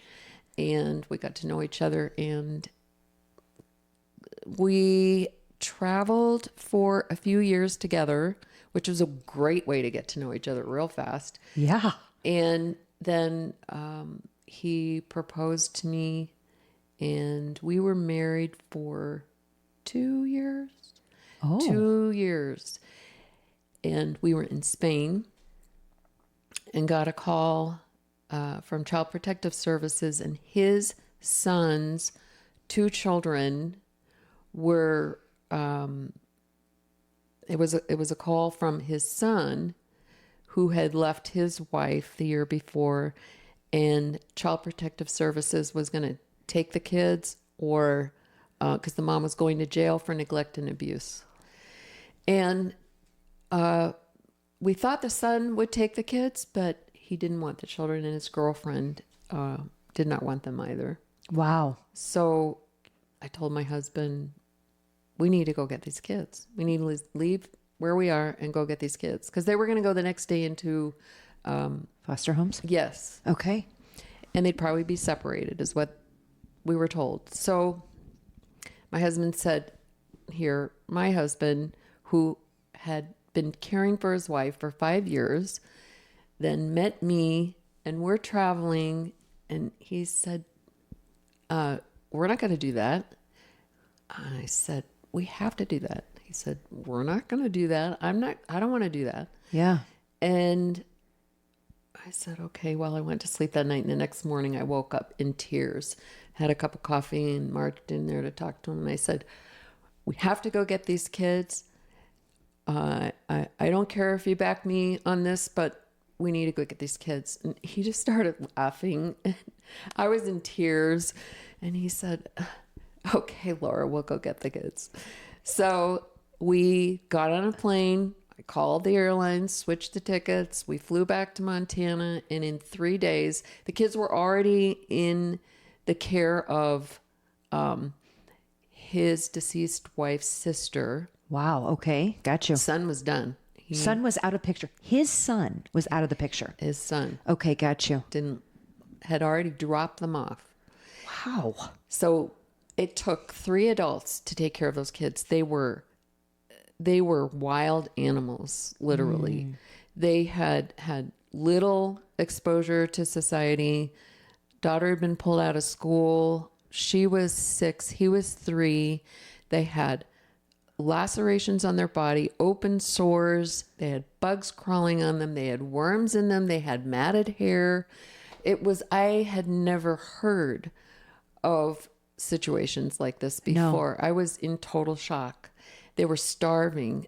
and we got to know each other, and we traveled for a few years together, which was a great way to get to know each other real fast. Yeah. And then he proposed to me, and we were married for 2 years. Oh. 2 years. And we were in Spain and got a call from Child Protective Services, and his son's 2 children were... It was a call from his son who had left his wife the year before, and Child Protective Services was going to take the kids, or because the mom was going to jail for neglect and abuse. And we thought the son would take the kids, but he didn't want the children, and his girlfriend did not want them either. Wow. So I told my husband, we need to go get these kids. We need to leave where we are and go get these kids. Because they were going to go the next day into... foster homes? Yes. Okay. And they'd probably be separated, is what we were told. So my husband said, here, my husband, who had been caring for his wife for 5 years, then met me, and we're traveling, and he said, we're not going to do that. I said, we have to do that. He said, we're not going to do that. I don't want to do that. Yeah. And I said, okay. Well, I went to sleep that night, and the next morning I woke up in tears, had a cup of coffee, and marched in there to talk to him. And I said, we have to go get these kids. I don't care if you back me on this, but we need to go get these kids. And he just started laughing. I was in tears, and he said, okay, Laura, we'll go get the kids. So we got on a plane. I called the airline, switched the tickets. We flew back to Montana. And in 3 days, the kids were already in the care of his deceased wife's sister. Wow. Okay. Got you. Son was done. Son was out of picture. His son was out of the picture. His son. Okay. Got you. Had already dropped them off. Wow. So it took 3 adults to take care of those kids. They were wild animals, literally. They had little exposure to society. Daughter had been pulled out of school. She was 6. He was 3. They had lacerations on their body, open sores. They had bugs crawling on them. They had worms in them. They had matted hair. I had never heard of situations like this before. No. I was in total shock. They were starving.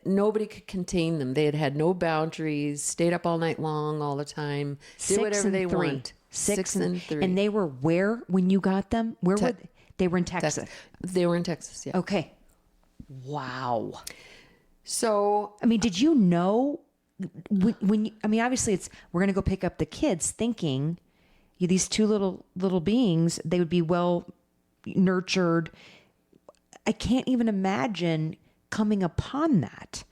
nobody could contain them. They had no boundaries, stayed up all night long all the time, did whatever they want. 6 and 3. And they were where when you got them? Where were they? They were in Texas. They were in Texas, yeah. Okay. Wow. So, I mean, did you know when you, I mean, obviously we're going to go pick up the kids thinking these two little beings, they would be well nurtured. I can't even imagine coming upon that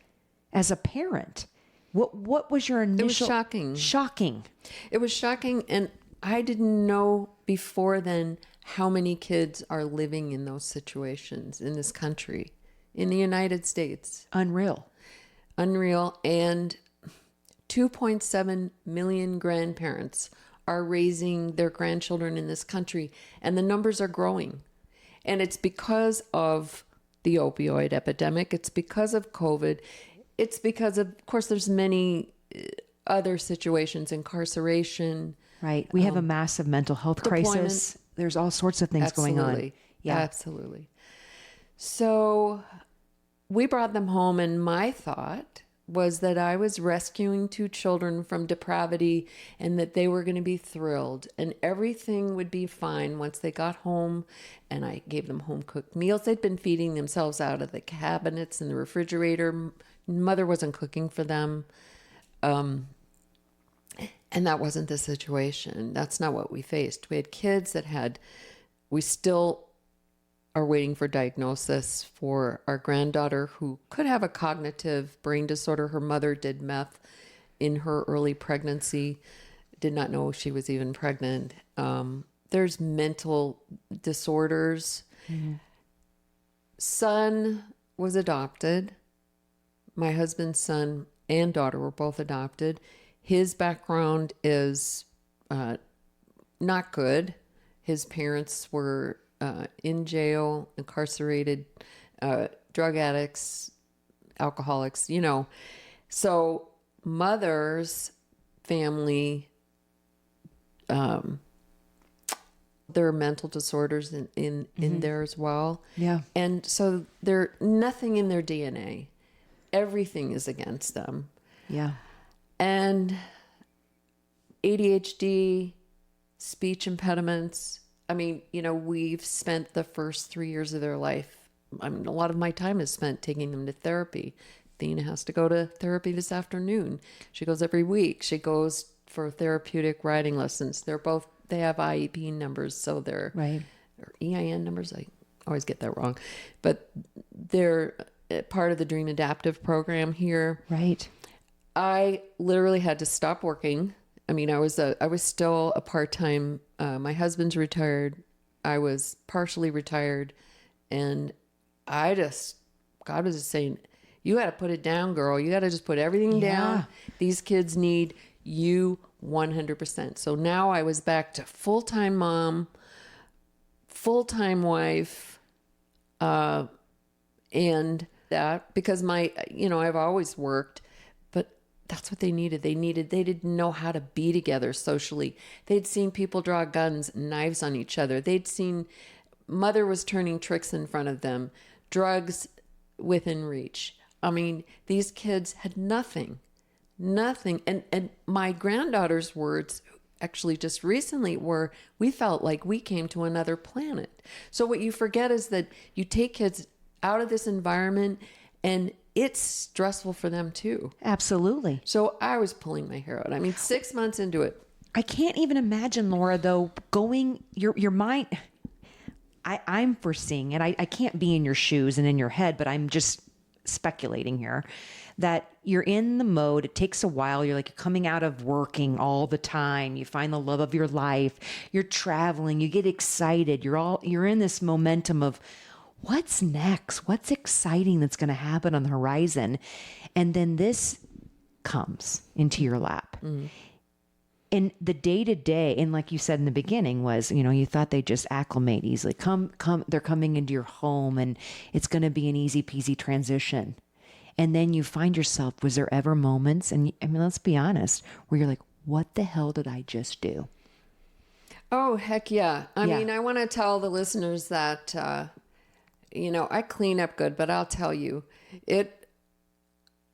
as a parent. What was your initial? It was shocking. Shocking. It was shocking. And I didn't know before then how many kids are living in those situations in this country, in the United States. Unreal. And 2.7 million grandparents are raising their grandchildren in this country, and the numbers are growing. And it's because of the opioid epidemic. It's because of COVID. It's because of course, there's many other situations, incarceration. Right. We have a massive mental health crisis. There's all sorts of things going on. Yeah, absolutely. So we brought them home, and my thought was that I was rescuing two children from depravity and that they were going to be thrilled and everything would be fine once they got home. And I gave them home cooked meals. They'd been feeding themselves out of the cabinets in the refrigerator. Mother wasn't cooking for them. And that wasn't the situation. That's not what we faced. We had kids we still are waiting for diagnosis for our granddaughter who could have a cognitive brain disorder. Her mother did meth in her early pregnancy, did not know she was even pregnant. There's mental disorders. Mm-hmm. Son was adopted. My husband's son and daughter were both adopted. His background is not good. His parents were in jail, incarcerated, drug addicts, alcoholics, So mother's family, there are mental disorders in there as well. Yeah. And so they're nothing in their DNA. Everything is against them. Yeah. And ADHD, speech impediments. I mean, we've spent the first 3 years of their life. I mean, a lot of my time is spent taking them to therapy. Athena has to go to therapy this afternoon. She goes every week. She goes for therapeutic riding lessons. They have IEP numbers, so they're right. Or EIN numbers. I always get that wrong, but they're part of the Dream Adaptive program here. Right. I literally had to stop working. I mean, I was still a part-time. My husband's retired. I was partially retired, and God was just saying, "You got to put it down, girl. You got to just put everything down. These kids need you 100%." So now I was back to full-time mom, full-time wife, and that because I've always worked. That's what they needed. They didn't know how to be together socially. They'd seen people draw guns, knives on each other. They'd seen mother was turning tricks in front of them, drugs within reach. I mean, these kids had nothing. And my granddaughter's words actually just recently were, we felt like we came to another planet. So what you forget is that you take kids out of this environment and it's stressful for them too. Absolutely. So I was pulling my hair out. I mean, 6 months into it. I can't even imagine, Laura, though, going your mind. I'm foreseeing it. I can't be in your shoes and in your head, but I'm just speculating here that you're in the mode. It takes a while. You're coming out of working all the time. You find the love of your life. You're traveling. You get excited. You're in this momentum of, what's next? What's exciting that's going to happen on the horizon? And then this comes into your lap. Mm-hmm. And the day-to-day, and like you said in the beginning was, you thought they'd just acclimate easily. Come, they're coming into your home and it's going to be an easy peasy transition. And then you find yourself, was there ever moments, and I mean, let's be honest, where you're like, what the hell did I just do? Oh, heck yeah. I mean, I want to tell the listeners that, I clean up good, but I'll tell you,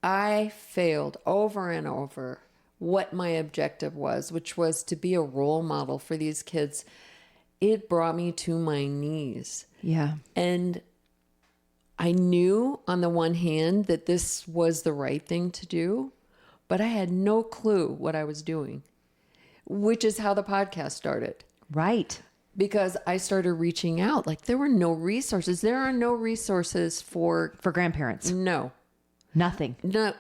I failed over and over what my objective was, which was to be a role model for these kids. It brought me to my knees. Yeah. And I knew on the one hand that this was the right thing to do, but I had no clue what I was doing, which is how the podcast started. Right. Because I started reaching out. Like, there were no resources. There are no resources for grandparents. No. Nothing. No.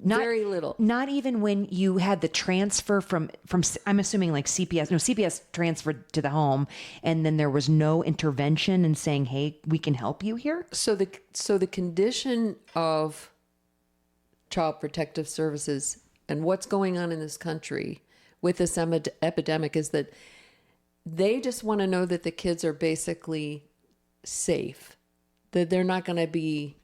Very little. Not even when you had the transfer from I'm assuming like CPS. No, CPS transferred to the home, and then there was no intervention in saying, "Hey, we can help you here." So the condition of Child Protective Services and what's going on in this country with this epidemic is that they just want to know that the kids are basically safe, that they're not going to be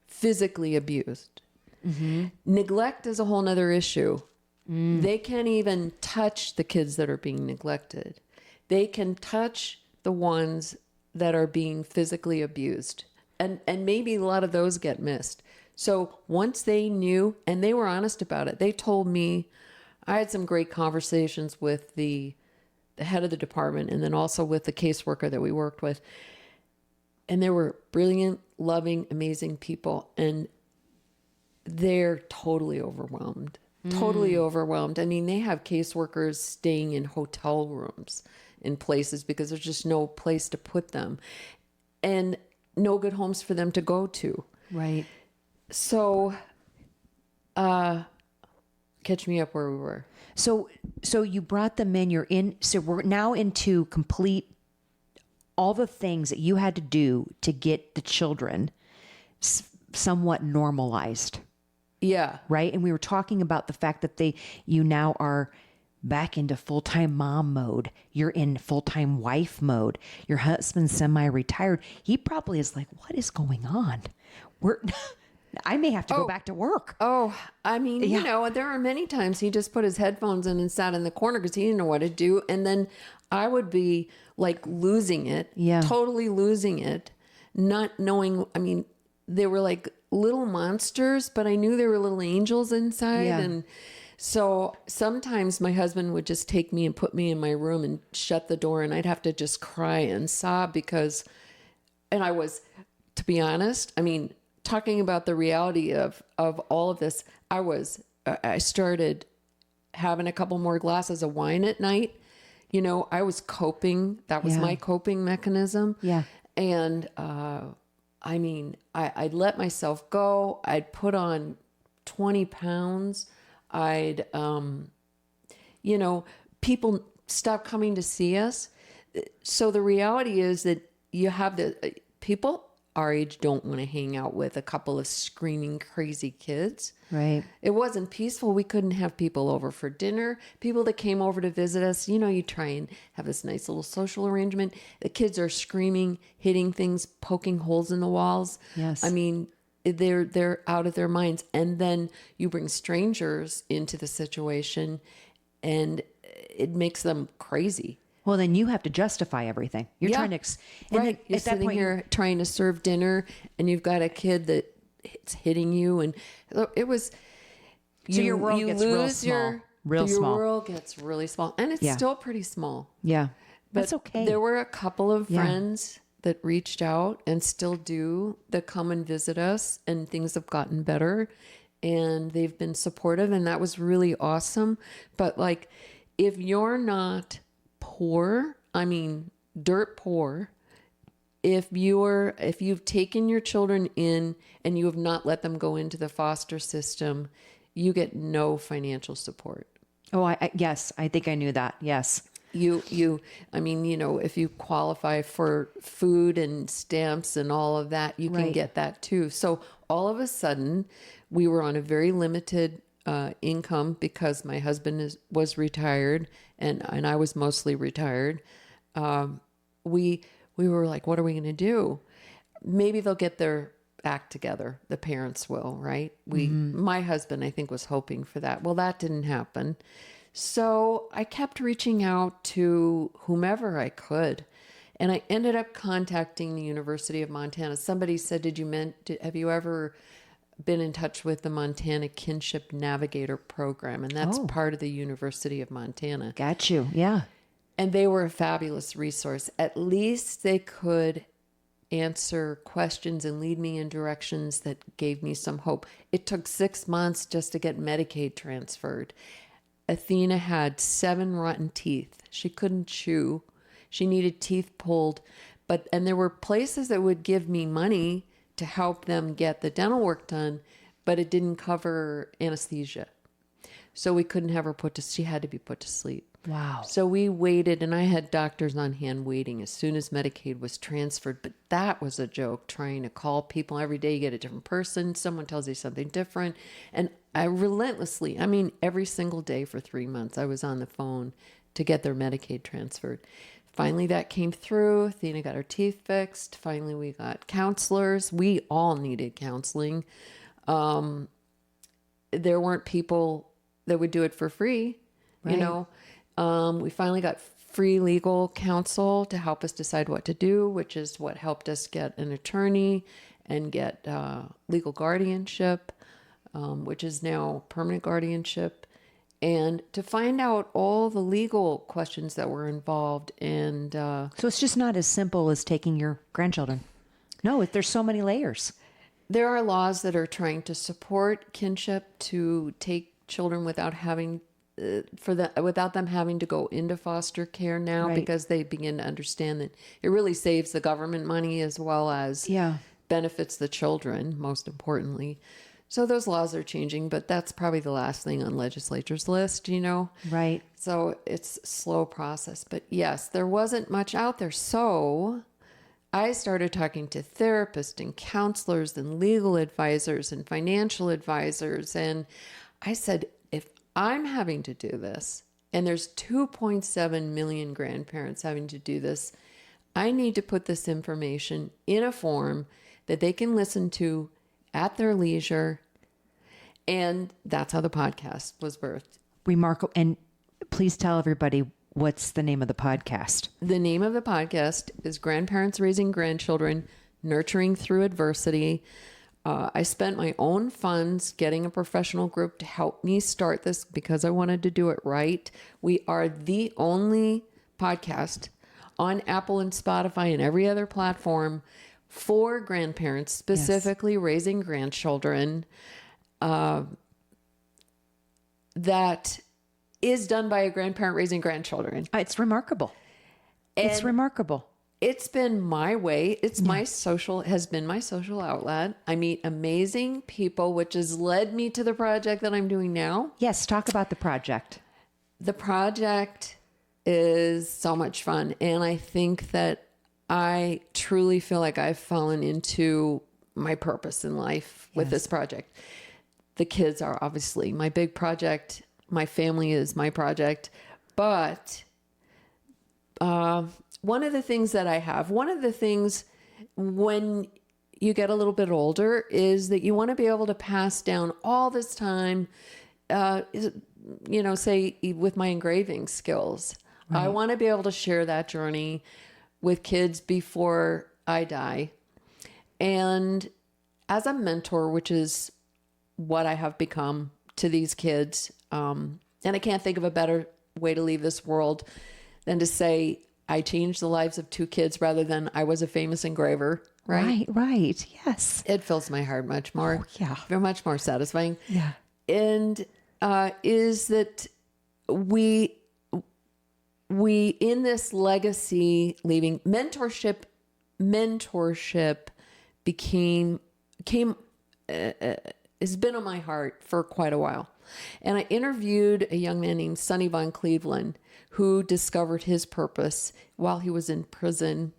physically abused. Mm-hmm. Neglect is a whole nother issue. They can't even touch the kids that are being neglected. They can touch the ones that are being physically abused. And maybe a lot of those get missed. So once they knew, and they were honest about it, they told me, I had some great conversations with the head of the department and then also with the caseworker that we worked with. And they were brilliant, loving, amazing people. And they're totally overwhelmed. Totally overwhelmed. I mean, they have caseworkers staying in hotel rooms in places because there's just no place to put them and no good homes for them to go to. Right. So, catch me up where we were. So you brought them in, you're in, so we're now into complete all the things that you had to do to get the children somewhat normalized. Yeah. Right. And we were talking about the fact that you now are back into full-time mom mode. You're in full-time wife mode. Your husband's semi-retired. He probably is like, what is going on? I may have to go back to work. Oh, I mean, you know, there are many times he just put his headphones in and sat in the corner because he didn't know what to do. And then I would be like losing it, totally losing it, not knowing. I mean, they were like little monsters, but I knew they were little angels inside. Yeah. And so sometimes my husband would just take me and put me in my room and shut the door, and I'd have to just cry and sob and I was, to be honest, I mean, talking about the reality of all of this, I started having a couple more glasses of wine at night. You know, I was coping. That was my coping mechanism. Yeah. And, I mean, I'd let myself go. I'd put on 20 pounds. I'd, you know, people stopped coming to see us. So the reality is that you have people our age don't want to hang out with a couple of screaming, crazy kids. Right. It wasn't peaceful. We couldn't have people over for dinner. People that came over to visit us, you know, you try and have this nice little social arrangement. The kids are screaming, hitting things, poking holes in the walls. Yes. I mean, they're out of their minds. And then you bring strangers into the situation and it makes them crazy. Well, then you have to justify everything. You're trying to, and right. You're sitting here trying to serve dinner, and you've got a kid that it's hitting you, and it was. So your world gets real small. Your world gets really small, and it's still pretty small. Yeah, but that's okay. There were a couple of friends that reached out and still do that come and visit us, and things have gotten better, and they've been supportive, and that was really awesome. But like, if you're not poor, I mean, dirt poor, if you've taken your children in and you have not let them go into the foster system, you get no financial support. Oh, yes, I think I knew that. Yes. I mean, you know, if you qualify for food and stamps and all of that, you can get that too. So all of a sudden we were on a very limited income because my husband was retired and I was mostly retired. We were like, what are we going to do? Maybe they'll get their act together. The parents will, right? My husband, I think, was hoping for that. Well, that didn't happen. So I kept reaching out to whomever I could. And I ended up contacting the University of Montana. Somebody said, have you ever been in touch with the Montana Kinship Navigator Program, and that's part of the University of Montana. Got you. Yeah. And they were a fabulous resource. At least they could answer questions and lead me in directions that gave me some hope. It took 6 months just to get Medicaid transferred. Athena had 7 rotten teeth. She couldn't chew. She needed teeth pulled. And there were places that would give me money to help them get the dental work done, but it didn't cover anesthesia. So we couldn't have her she had to be put to sleep. Wow. So we waited, and I had doctors on hand waiting as soon as Medicaid was transferred. But that was a joke, trying to call people every day. You get a different person. Someone tells you something different. And I relentlessly, every single day for 3 months, I was on the phone to get their Medicaid transferred. Finally, that came through. Athena got her teeth fixed. Finally, we got counselors. We all needed counseling. There weren't people that would do it for free, right. We finally got free legal counsel to help us decide what to do, which is what helped us get an attorney and get legal guardianship, which is now permanent guardianship, and to find out all the legal questions that were involved. And so it's just not as simple as taking your grandchildren. No, there's so many layers. There are laws that are trying to support kinship, to take children without having without them having to go into foster care now, right. because they begin to understand that it really saves the government money as well as benefits the children, most importantly. So those laws are changing, but that's probably the last thing on legislature's list, Right. So it's a slow process. But yes, there wasn't much out there. So I started talking to therapists and counselors and legal advisors and financial advisors. And I said, if I'm having to do this, and there's 2.7 million grandparents having to do this, I need to put this information in a form that they can listen to at their leisure. And that's how the podcast was birthed. Remarkable. And please tell everybody, what's the name of the podcast? The name of the podcast is Grandparents Raising Grandchildren, Nurturing Through Adversity. I spent my own funds getting a professional group to help me start this because I wanted to do it right. We are the only podcast on Apple and Spotify and every other platform for grandparents, specifically raising grandchildren, that is done by a grandparent raising grandchildren. It's remarkable. It's remarkable. It's been my way. It's has been my social outlet. I meet amazing people, which has led me to the project that I'm doing now. Yes. Talk about the project. The project is so much fun. And I think that I truly feel like I've fallen into my purpose in life with this project. The kids are obviously my big project. My family is my project. But one of the things when you get a little bit older is that you want to be able to pass down all this time, say with my engraving skills. Right. I want to be able to share that journey with kids before I die. And as a mentor, which is what I have become to these kids, and I can't think of a better way to leave this world than to say I changed the lives of 2 kids rather than I was a famous engraver. Right. Yes. It fills my heart much more. Very much more satisfying. Yeah. And is that we in this legacy leaving mentorship has been on my heart for quite a while. And I interviewed a young man named Sonny Von Cleveland who discovered his purpose while he was in prison.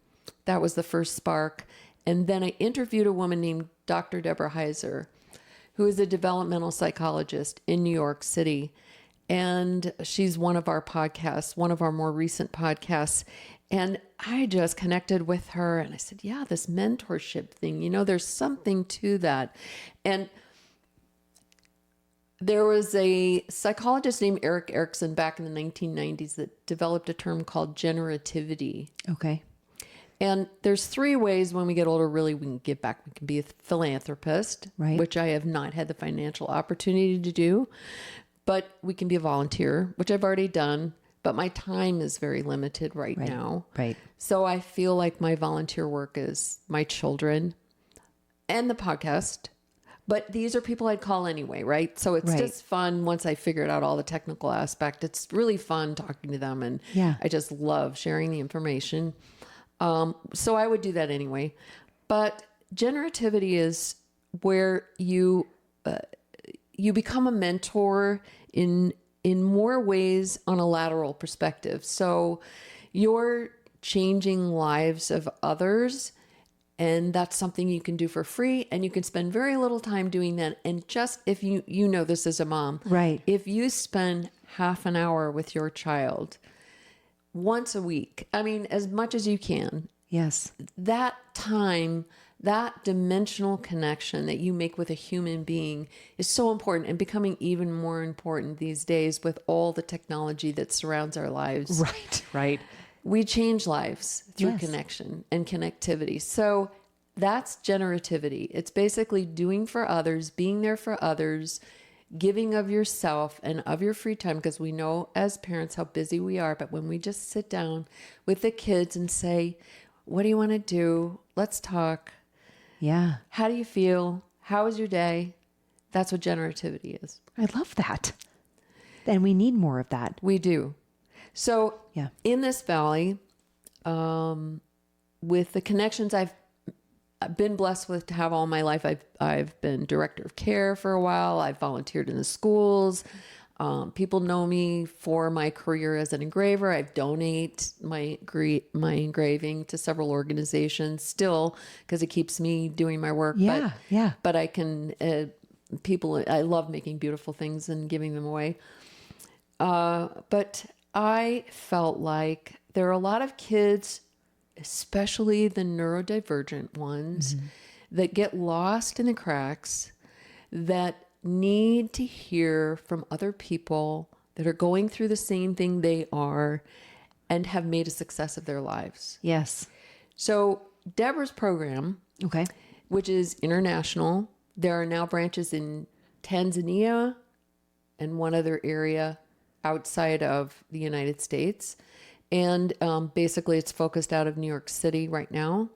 That was the first spark. And then I interviewed a woman named Dr. Deborah Heiser, who is a developmental psychologist in New York City. And she's one of our podcasts, one of our more recent podcasts. And I just connected with her and I said, yeah, this mentorship thing, there's something to that. And there was a psychologist named Erik Erikson back in the 1990s that developed a term called generativity. Okay. And there's 3 ways when we get older, really, we can give back. We can be a philanthropist, Right. which I have not had the financial opportunity to do, but we can be a volunteer, which I've already done, but my time is very limited right now. Right. So I feel like my volunteer work is my children and the podcast. But these are people I'd call anyway, right? So it's Right. just fun once I figured out all the technical aspect. It's really fun talking to them, and Yeah. I just love sharing the information. So I would do that anyway. But generativity is where you become a mentor in more ways on a lateral perspective. So you're changing lives of others, and that's something you can do for free, and you can spend very little time doing that. And just if you know this as a mom, Right. if you spend half an hour with your child once a week, I mean, as much as you can, Yes. that time, that dimensional connection that you make with a human being is so important, and becoming even more important these days with all the technology that surrounds our lives. Right. Right. We change lives through Yes. connection and connectivity. So that's generativity. It's basically doing for others, being there for others, giving of yourself and of your free time, because we know as parents how busy we are. But when we just sit down with the kids and say, what do you want to do? Let's talk. Yeah. How do you feel? How was your day? That's what generativity is. I love that. And we need more of that. We do. So Yeah. in this valley, with the connections I've been blessed with to have all my life, I've been director of care for a while. I've volunteered in the schools. People know me for my career as an engraver. I donate my engraving to several organizations still, because it keeps me doing my work. Yeah. Yeah. But I can, I love making beautiful things and giving them away. But I felt like there are a lot of kids, especially the neurodivergent ones, that get lost in the cracks, that need to hear from other people that are going through the same thing they are and have made a success of their lives. Yes. So Deborah's program, Okay. which is international, there are now branches in Tanzania and one other area outside of the United States. And basically it's focused out of New York City right now.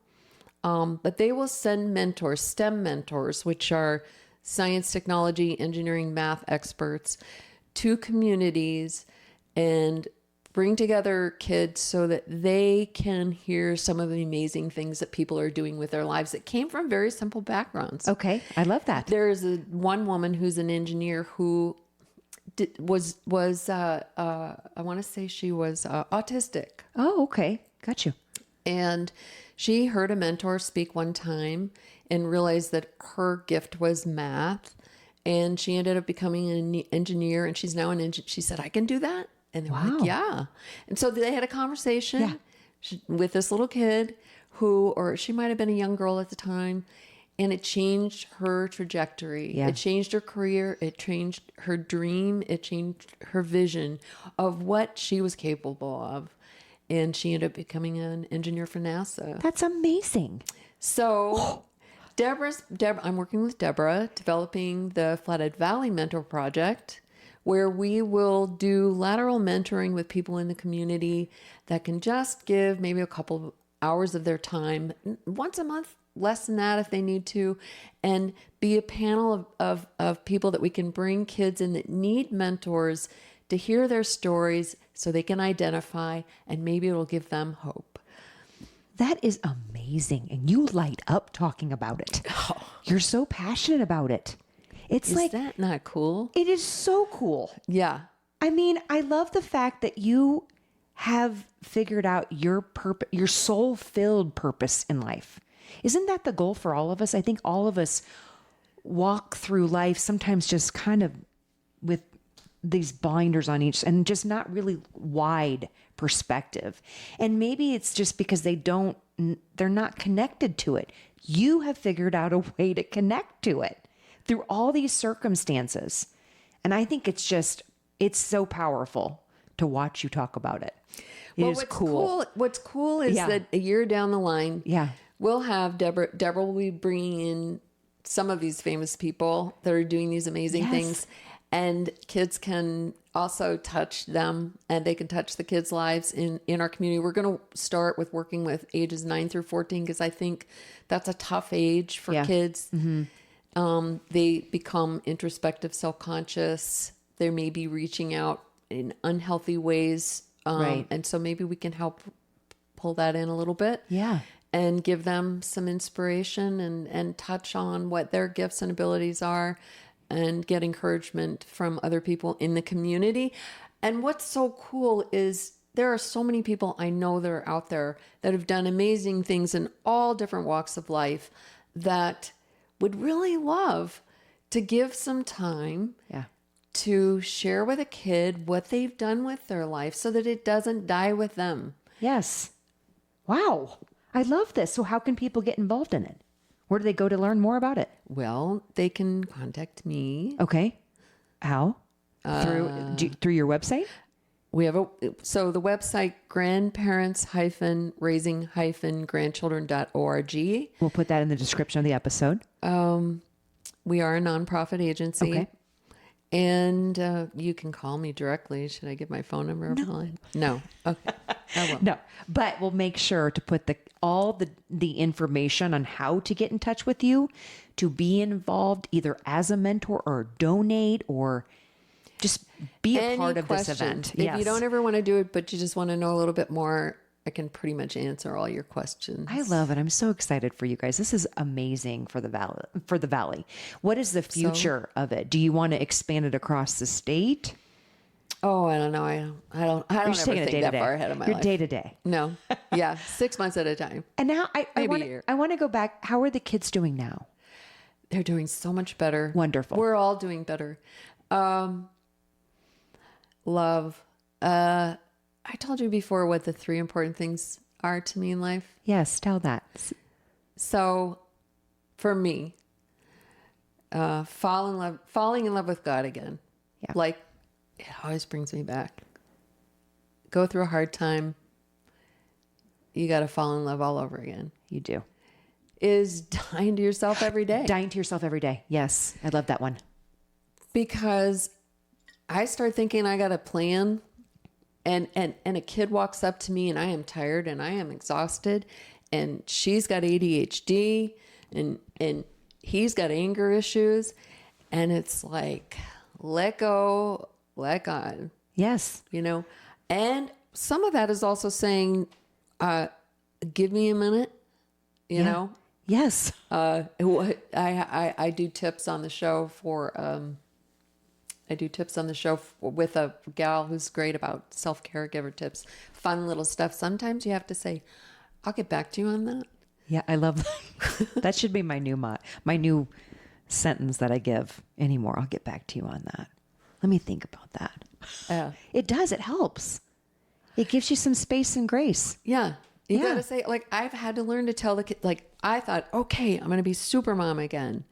But they will send mentors, STEM mentors, which are science, technology, engineering, math experts, to communities and bring together kids so that they can hear some of the amazing things that people are doing with their lives that came from very simple backgrounds. Okay. I love that. There is one woman who's an engineer who was I want to say she was autistic. Oh, okay. Got you. And she heard a mentor speak one time and realized that her gift was math. And she ended up becoming an engineer, and she's now an engineer. She said, I can do that. And they were Wow. like, yeah. And so they had a conversation with this little kid or she might have been a young girl at the time. And it changed her trajectory. Yeah. It changed her career. It changed her dream. It changed her vision of what she was capable of. And she ended up becoming an engineer for NASA. That's amazing. So I'm working with Deborah, developing the Flathead Valley Mentor Project, where we will do lateral mentoring with people in the community that can just give maybe a couple of hours of their time once a month, less than that if they need to, and be a panel of people that we can bring kids in that need mentors to hear their stories so they can identify, and maybe it'll give them hope. That is amazing. And you light up talking about it. You're so passionate about it. It's Is like, that not cool? it is so cool. Yeah. I mean, I love the fact that you have figured out your purpose, your soul-filled purpose in life. Isn't that the goal for all of us? I think all of us walk through life sometimes just kind of with these blinders on each and just not really wide perspective. And maybe it's just because they're not connected to it. You have figured out a way to connect to it through all these circumstances. And I think it's so powerful to watch you talk about it. What's cool is that a year down the line, we'll have Deborah will be bringing in some of these famous people that are doing these amazing things, and kids can also touch them, and they can touch the kids' lives in our community. We're going to start with working with ages 9 through 14 because I think that's a tough age for kids. Mm-hmm. They become introspective, self-conscious. They may be reaching out in unhealthy ways. And so maybe we can help pull that in a little bit. Yeah. And give them some inspiration and touch on what their gifts and abilities are and get encouragement from other people in the community. And what's so cool is there are so many people I know that are out there that have done amazing things in all different walks of life that would really love to give some time to share with a kid what they've done with their life so that it doesn't die with them. Yes. Wow. I love this. So how can people get involved in it? Where do they go to learn more about it? Well, they can contact me. Okay. How? Through your website? We have so the website grandparents-raising-grandchildren.org. We'll put that in the description of the episode. We are a nonprofit agency. Okay. And you can call me directly. Should I give my phone number? No. Okay. I won't. No, but we'll make sure to put all the information on how to get in touch with you, to be involved either as a mentor or donate or just be a part of this event. If you don't ever want to do it, but you just want to know a little bit more, I can pretty much answer all your questions. I love it. I'm so excited for you guys. This is amazing for the valley. What is the future of it? Do you want to expand it across the state? Oh, I don't know. I don't ever think that far ahead of my life. You're day to day. No. Yeah. 6 months at a time. And now I want to go back. How are the kids doing now? They're doing so much better. Wonderful. We're all doing better. Love. I told you before what the 3 important things are to me in life. Yes, tell that. So for me, falling in love with God again. Yeah. Like it always brings me back. Go through a hard time. You got to fall in love all over again. You do. Is dying to yourself every day. Dying to yourself every day. Yes. I love that one. Because I start thinking I got a plan. And a kid walks up to me and I am tired and I am exhausted and she's got ADHD and he's got anger issues and it's like, let go, let God. Yes. And some of that is also saying, give me a minute, you know? Yes. I do tips on the show with a gal who's great about self-caregiver tips, fun little stuff. Sometimes you have to say, I'll get back to you on that. Yeah, I love that. That should be my new sentence that I give anymore. I'll get back to you on that. Let me think about that. It does. It helps. It gives you some space and grace. Yeah. You got to say, like, I've had to learn to tell the kid, like, I thought, okay, I'm going to be super mom again.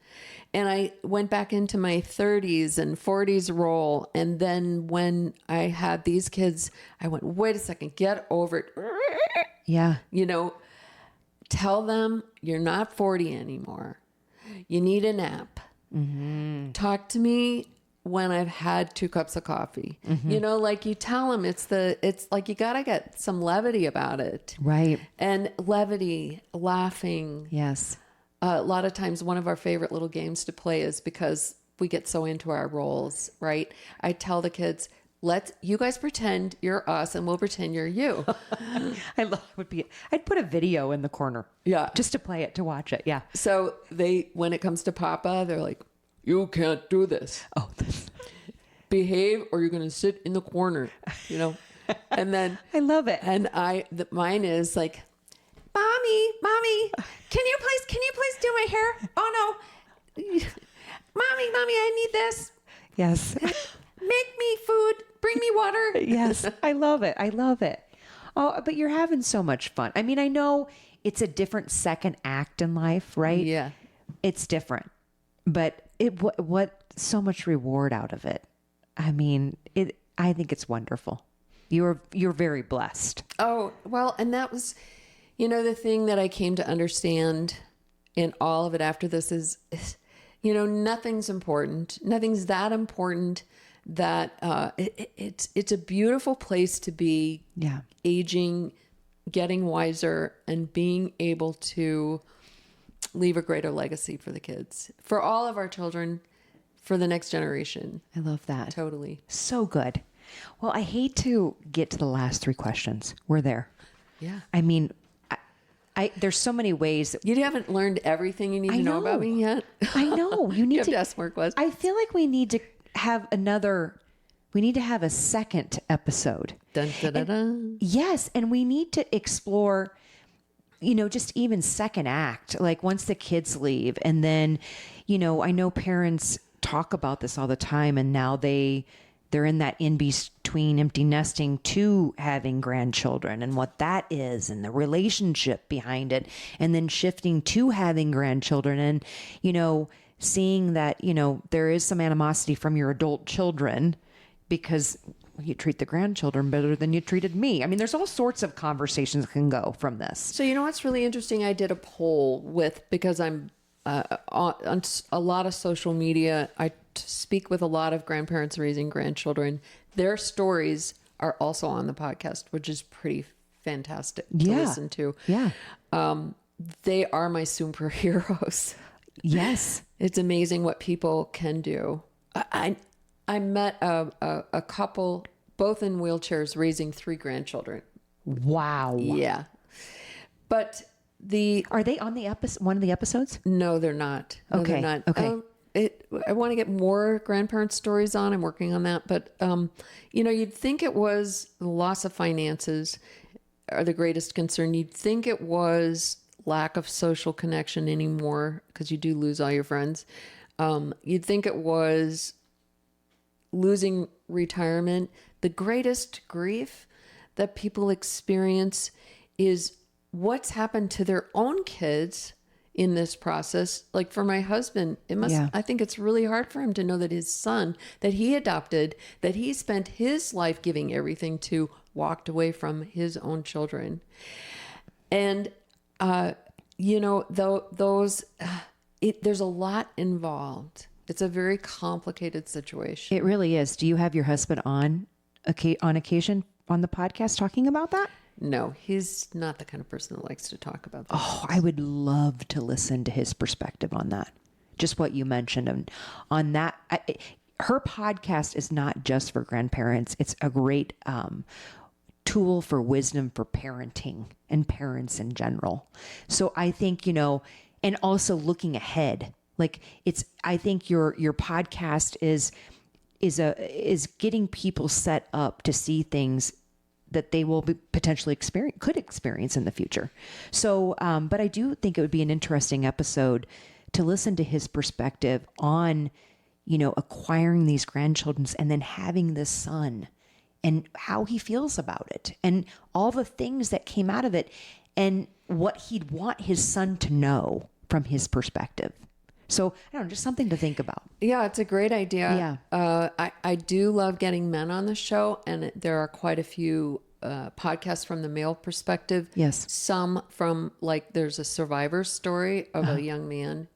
And I went back into my 30s and 40s role. And then when I had these kids, I went, wait a second, get over it. Yeah. Tell them you're not 40 anymore. You need a nap. Mm-hmm. Talk to me when I've had 2 cups of coffee. Mm-hmm. Like you tell them it's like you got to get some levity about it. Right. And levity, laughing. Yes. A lot of times one of our favorite little games to play is because we get so into our roles, right? I tell the kids, you guys pretend you're us and we'll pretend you're you. I'd put a video in the corner. Yeah. Just to play it, to watch it. Yeah. So when it comes to Papa, they're like, you can't do this. Oh, behave or you're going to sit in the corner, and then I love it. And mine is like, mommy, can you please do my hair? Oh no, mommy, I need this. Yes. Make me food, bring me water. Yes. I love it. Oh, but you're having so much fun. I mean, I know it's a different second act in life, right? Yeah. It's different, but what so much reward out of it. I mean, I think it's wonderful. You're very blessed. Oh, well, and that was, the thing that I came to understand in all of it after this is nothing's important. Nothing's that important that it's a beautiful place to be. Yeah. Aging, getting wiser, and being able to leave a greater legacy for the kids, for all of our children, for the next generation. I love that. Totally. So good. Well, I hate to get to the last 3 questions. We're there. Yeah. I mean, there's so many ways. You haven't learned everything you need to know about me yet. I know. You need have to ask more questions. I feel like we need to have a second episode. Dun, dun, dun, dun. Yes. And we need to explore, just even second act, like once the kids leave. And then, I know parents talk about this all the time, and now they're in that in between empty nesting to having grandchildren and what that is and the relationship behind it, and then shifting to having grandchildren and, seeing that, there is some animosity from your adult children because you treat the grandchildren better than you treated me. I mean, there's all sorts of conversations that can go from this. So, what's really interesting? I did a poll because I'm on a lot of social media. I speak with a lot of grandparents raising grandchildren. Their stories are also on the podcast, which is pretty fantastic to listen to. Yeah. They are my superheroes. Yes. It's amazing what people can do. I met a couple, both in wheelchairs, raising 3 grandchildren. Wow. Yeah. But are they on one of the episodes? No, they're not. No, okay. They're not. Okay. I want to get more grandparent stories on. I'm working on that. But, you'd think it was the loss of finances are the greatest concern. You'd think it was lack of social connection anymore because you do lose all your friends. You'd think it was losing retirement. The greatest grief that people experience is what's happened to their own kids in this process. Like for my husband, I think it's really hard for him to know that his son that he adopted, that he spent his life giving everything to, walked away from his own children. And, there's a lot involved. It's a very complicated situation. It really is. Do you have your husband on occasion on the podcast talking about that? No, he's not the kind of person that likes to talk about that. Oh, I would love to listen to his perspective on that. Just what you mentioned. And on that, her podcast is not just for grandparents. It's a great tool for wisdom for parenting and parents in general. So I think, and also looking ahead, like I think your podcast is getting people set up to see things that they will potentially could experience in the future. So, but I do think it would be an interesting episode to listen to his perspective on, acquiring these grandchildren and then having this son and how he feels about it and all the things that came out of it and what he'd want his son to know from his perspective. So I don't know, just something to think about. Yeah, it's a great idea. Yeah. I do love getting men on the show, and there are quite a few podcasts from the male perspective. Yes. Some from there's a survivor story of a young man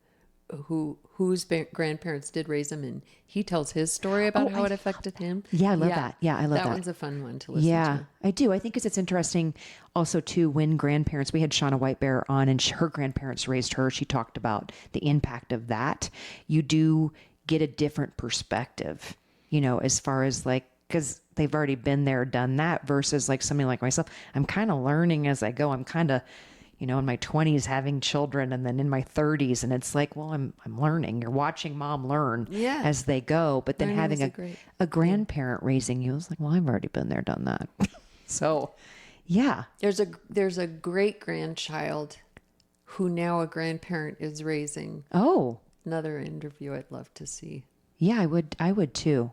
whose grandparents did raise him, and he tells his story about how it affected him. Yeah, I love that. Yeah, I love that. That one's a fun one to listen to. Yeah, I do. I think it's interesting also too when grandparents, we had Shauna Whitebear on and her grandparents raised her. She talked about the impact of that. You do get a different perspective, as far as because they've already been there, done that versus somebody like myself. I'm kind of learning as I go. I'm kind of, in my 20s having children and then in my 30s. And it's I'm learning. You're watching mom learn as they go. But then having a grandparent raising you, it's I've already been there, done that. So, yeah. There's a great grandchild who now a grandparent is raising. Oh. Another interview I'd love to see. Yeah, I would too.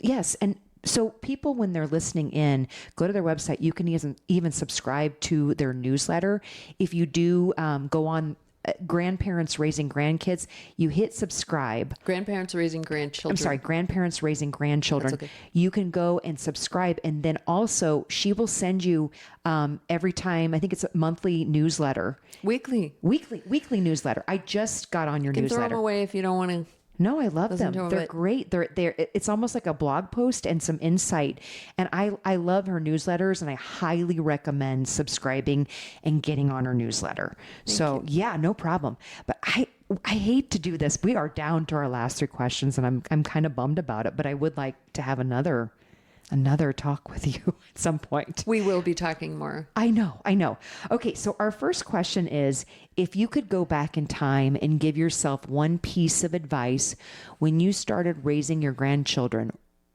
Yes. And so people, when they're listening in, go to their website. You can even subscribe to their newsletter. If you do go on grandparents raising grandkids, you hit subscribe. Grandparents raising grandchildren. I'm sorry, grandparents raising grandchildren. That's okay. You can go and subscribe. And then also she will send you every time, I think it's a monthly newsletter. Weekly Newsletter. I just got on your You can throw them newsletter. away if you don't want to. No, I love them. to 'em, They're but- great. It's almost like a blog post and some insight. And I love her newsletters, and I highly recommend subscribing and getting on her newsletter. Yeah, no problem. But I hate to do this. We are down to our last 3 questions, and I'm kind of bummed about it, but I would like to have another talk with you at some point. We will be talking more. I know. Okay, so our first question is, if you could go back in time and give yourself one piece of advice when you started raising your grandchildren,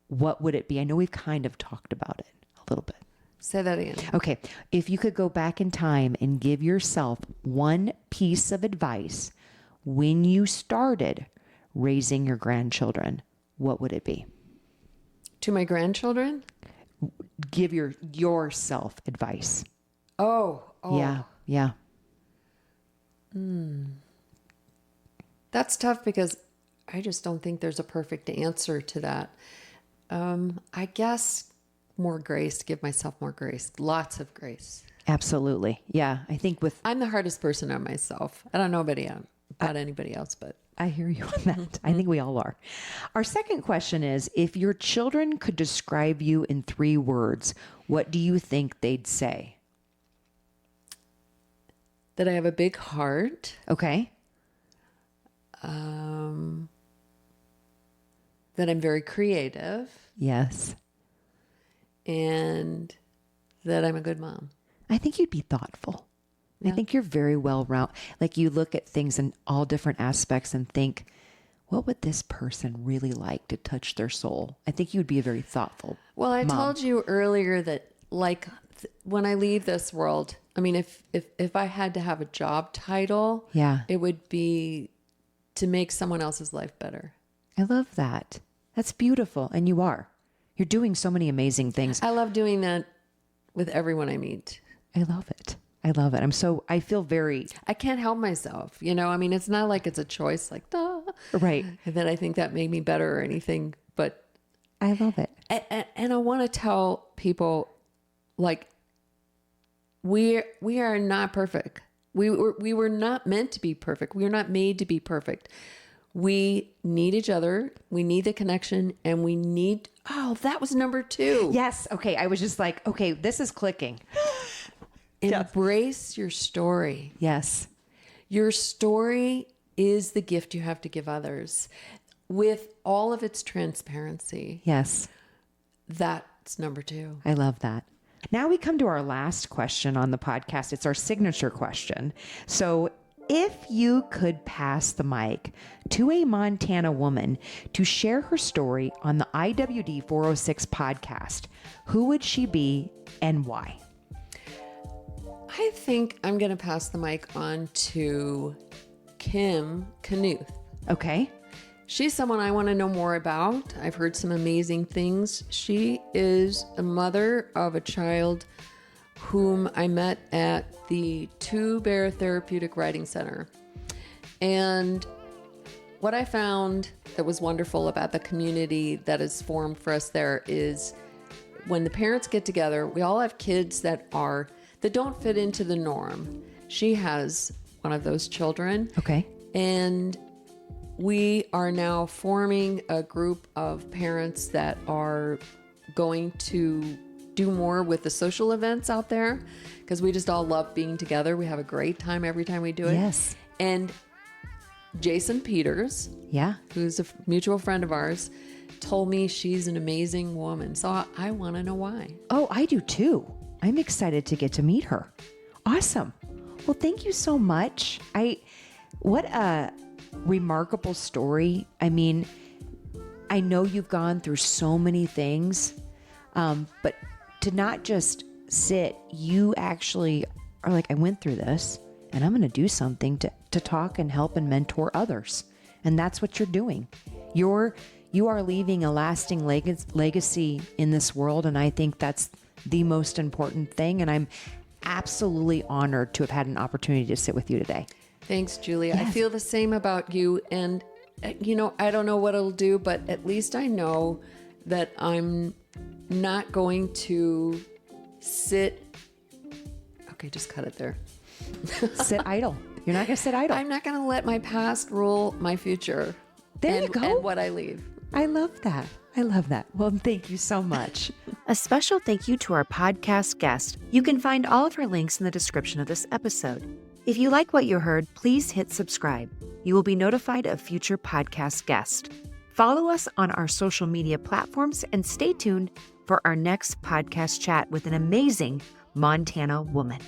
what would it be? I know we've kind of talked about it a little bit. Say that again. Okay, if you could go back in time and give yourself one piece of advice when you started raising your grandchildren, what would it be? To my grandchildren? Give yourself advice. Oh. Yeah. That's tough because I just don't think there's a perfect answer to that. I guess more grace, give myself more grace, lots of grace. Absolutely. Yeah. I think I'm the hardest person on myself. I don't know about anybody else, but I hear you on that. I think we all are. Our second question is, if your children could describe you in 3 words, what do you think they'd say? that I have a big heart. Okay. That I'm very creative. Yes. And that I'm a good mom. I think you'd be thoughtful. I think you're very well rounded. Like, you look at things in all different aspects and think, what would this person really like to touch their soul? I think you'd be a very thoughtful Well, I mom. told you earlier that, like, when I leave this world, I mean, if I had to have a job title, Yeah. it would be to make someone else's life better. I love that. That's beautiful. And you are. You're doing so many amazing things. I love doing that with everyone I meet. I love it. I love it. I feel very... I can't help myself, you know? I mean, it's not like it's a choice, like, duh. Right. And that I think that made me better or anything, but... I love it. And I want to tell people, like, we are not perfect. We were not meant to be perfect. We are not made to be perfect. We need each other. We need the connection, and we need... Oh, that was number 2. Yes. Okay. I was just like, okay, this is clicking. Embrace your story. Yes. Your story is the gift you have to give others. With all of its transparency, Yes. that's number 2. I love that. Now we come to our last question on the podcast. It's our signature question. So, if you could pass the mic to a Montana woman to share her story on the IWD406 podcast, who would she be and why? I think I'm going to pass the mic on to Kim Knuth. Okay. She's someone I want to know more about. I've heard some amazing things. She is a mother of a child whom I met at the Two Bear Therapeutic Riding Center. And what I found that was wonderful about the community that is formed for us there is when the parents get together, we all have kids that don't fit into the norm. She has one of those children. Okay. And we are now forming a group of parents that are going to do more with the social events out there because we just all love being together. We have a great time every time we do it. Yes. And Jason Peters, Yeah. who's a mutual friend of ours, told me she's an amazing woman. So I want to know why. Oh, I do too. I'm excited to get to meet her. Awesome. Well, thank you so much. What a remarkable story. I mean, I know you've gone through so many things, but to not just sit, you actually are like, I went through this and I'm going to do something to talk and help and mentor others. And that's what you're doing. You are leaving a lasting legacy in this world. And I think that's the most important thing. And I'm absolutely honored to have had an opportunity to sit with you today. Thanks, Julia. Yes. I feel the same about you. And, I don't know what it'll do, but at least I know that I'm not going to sit. Okay, just cut it there. Sit idle. You're not going to sit idle. I'm not going to let my past rule my future. There you go. And what I leave. I love that. I love that. Well, thank you so much. A special thank you to our podcast guest. You can find all of her links in the description of this episode. If you like what you heard, please hit subscribe. You will be notified of future podcast guests. Follow us on our social media platforms and stay tuned for our next podcast chat with an amazing Montana woman.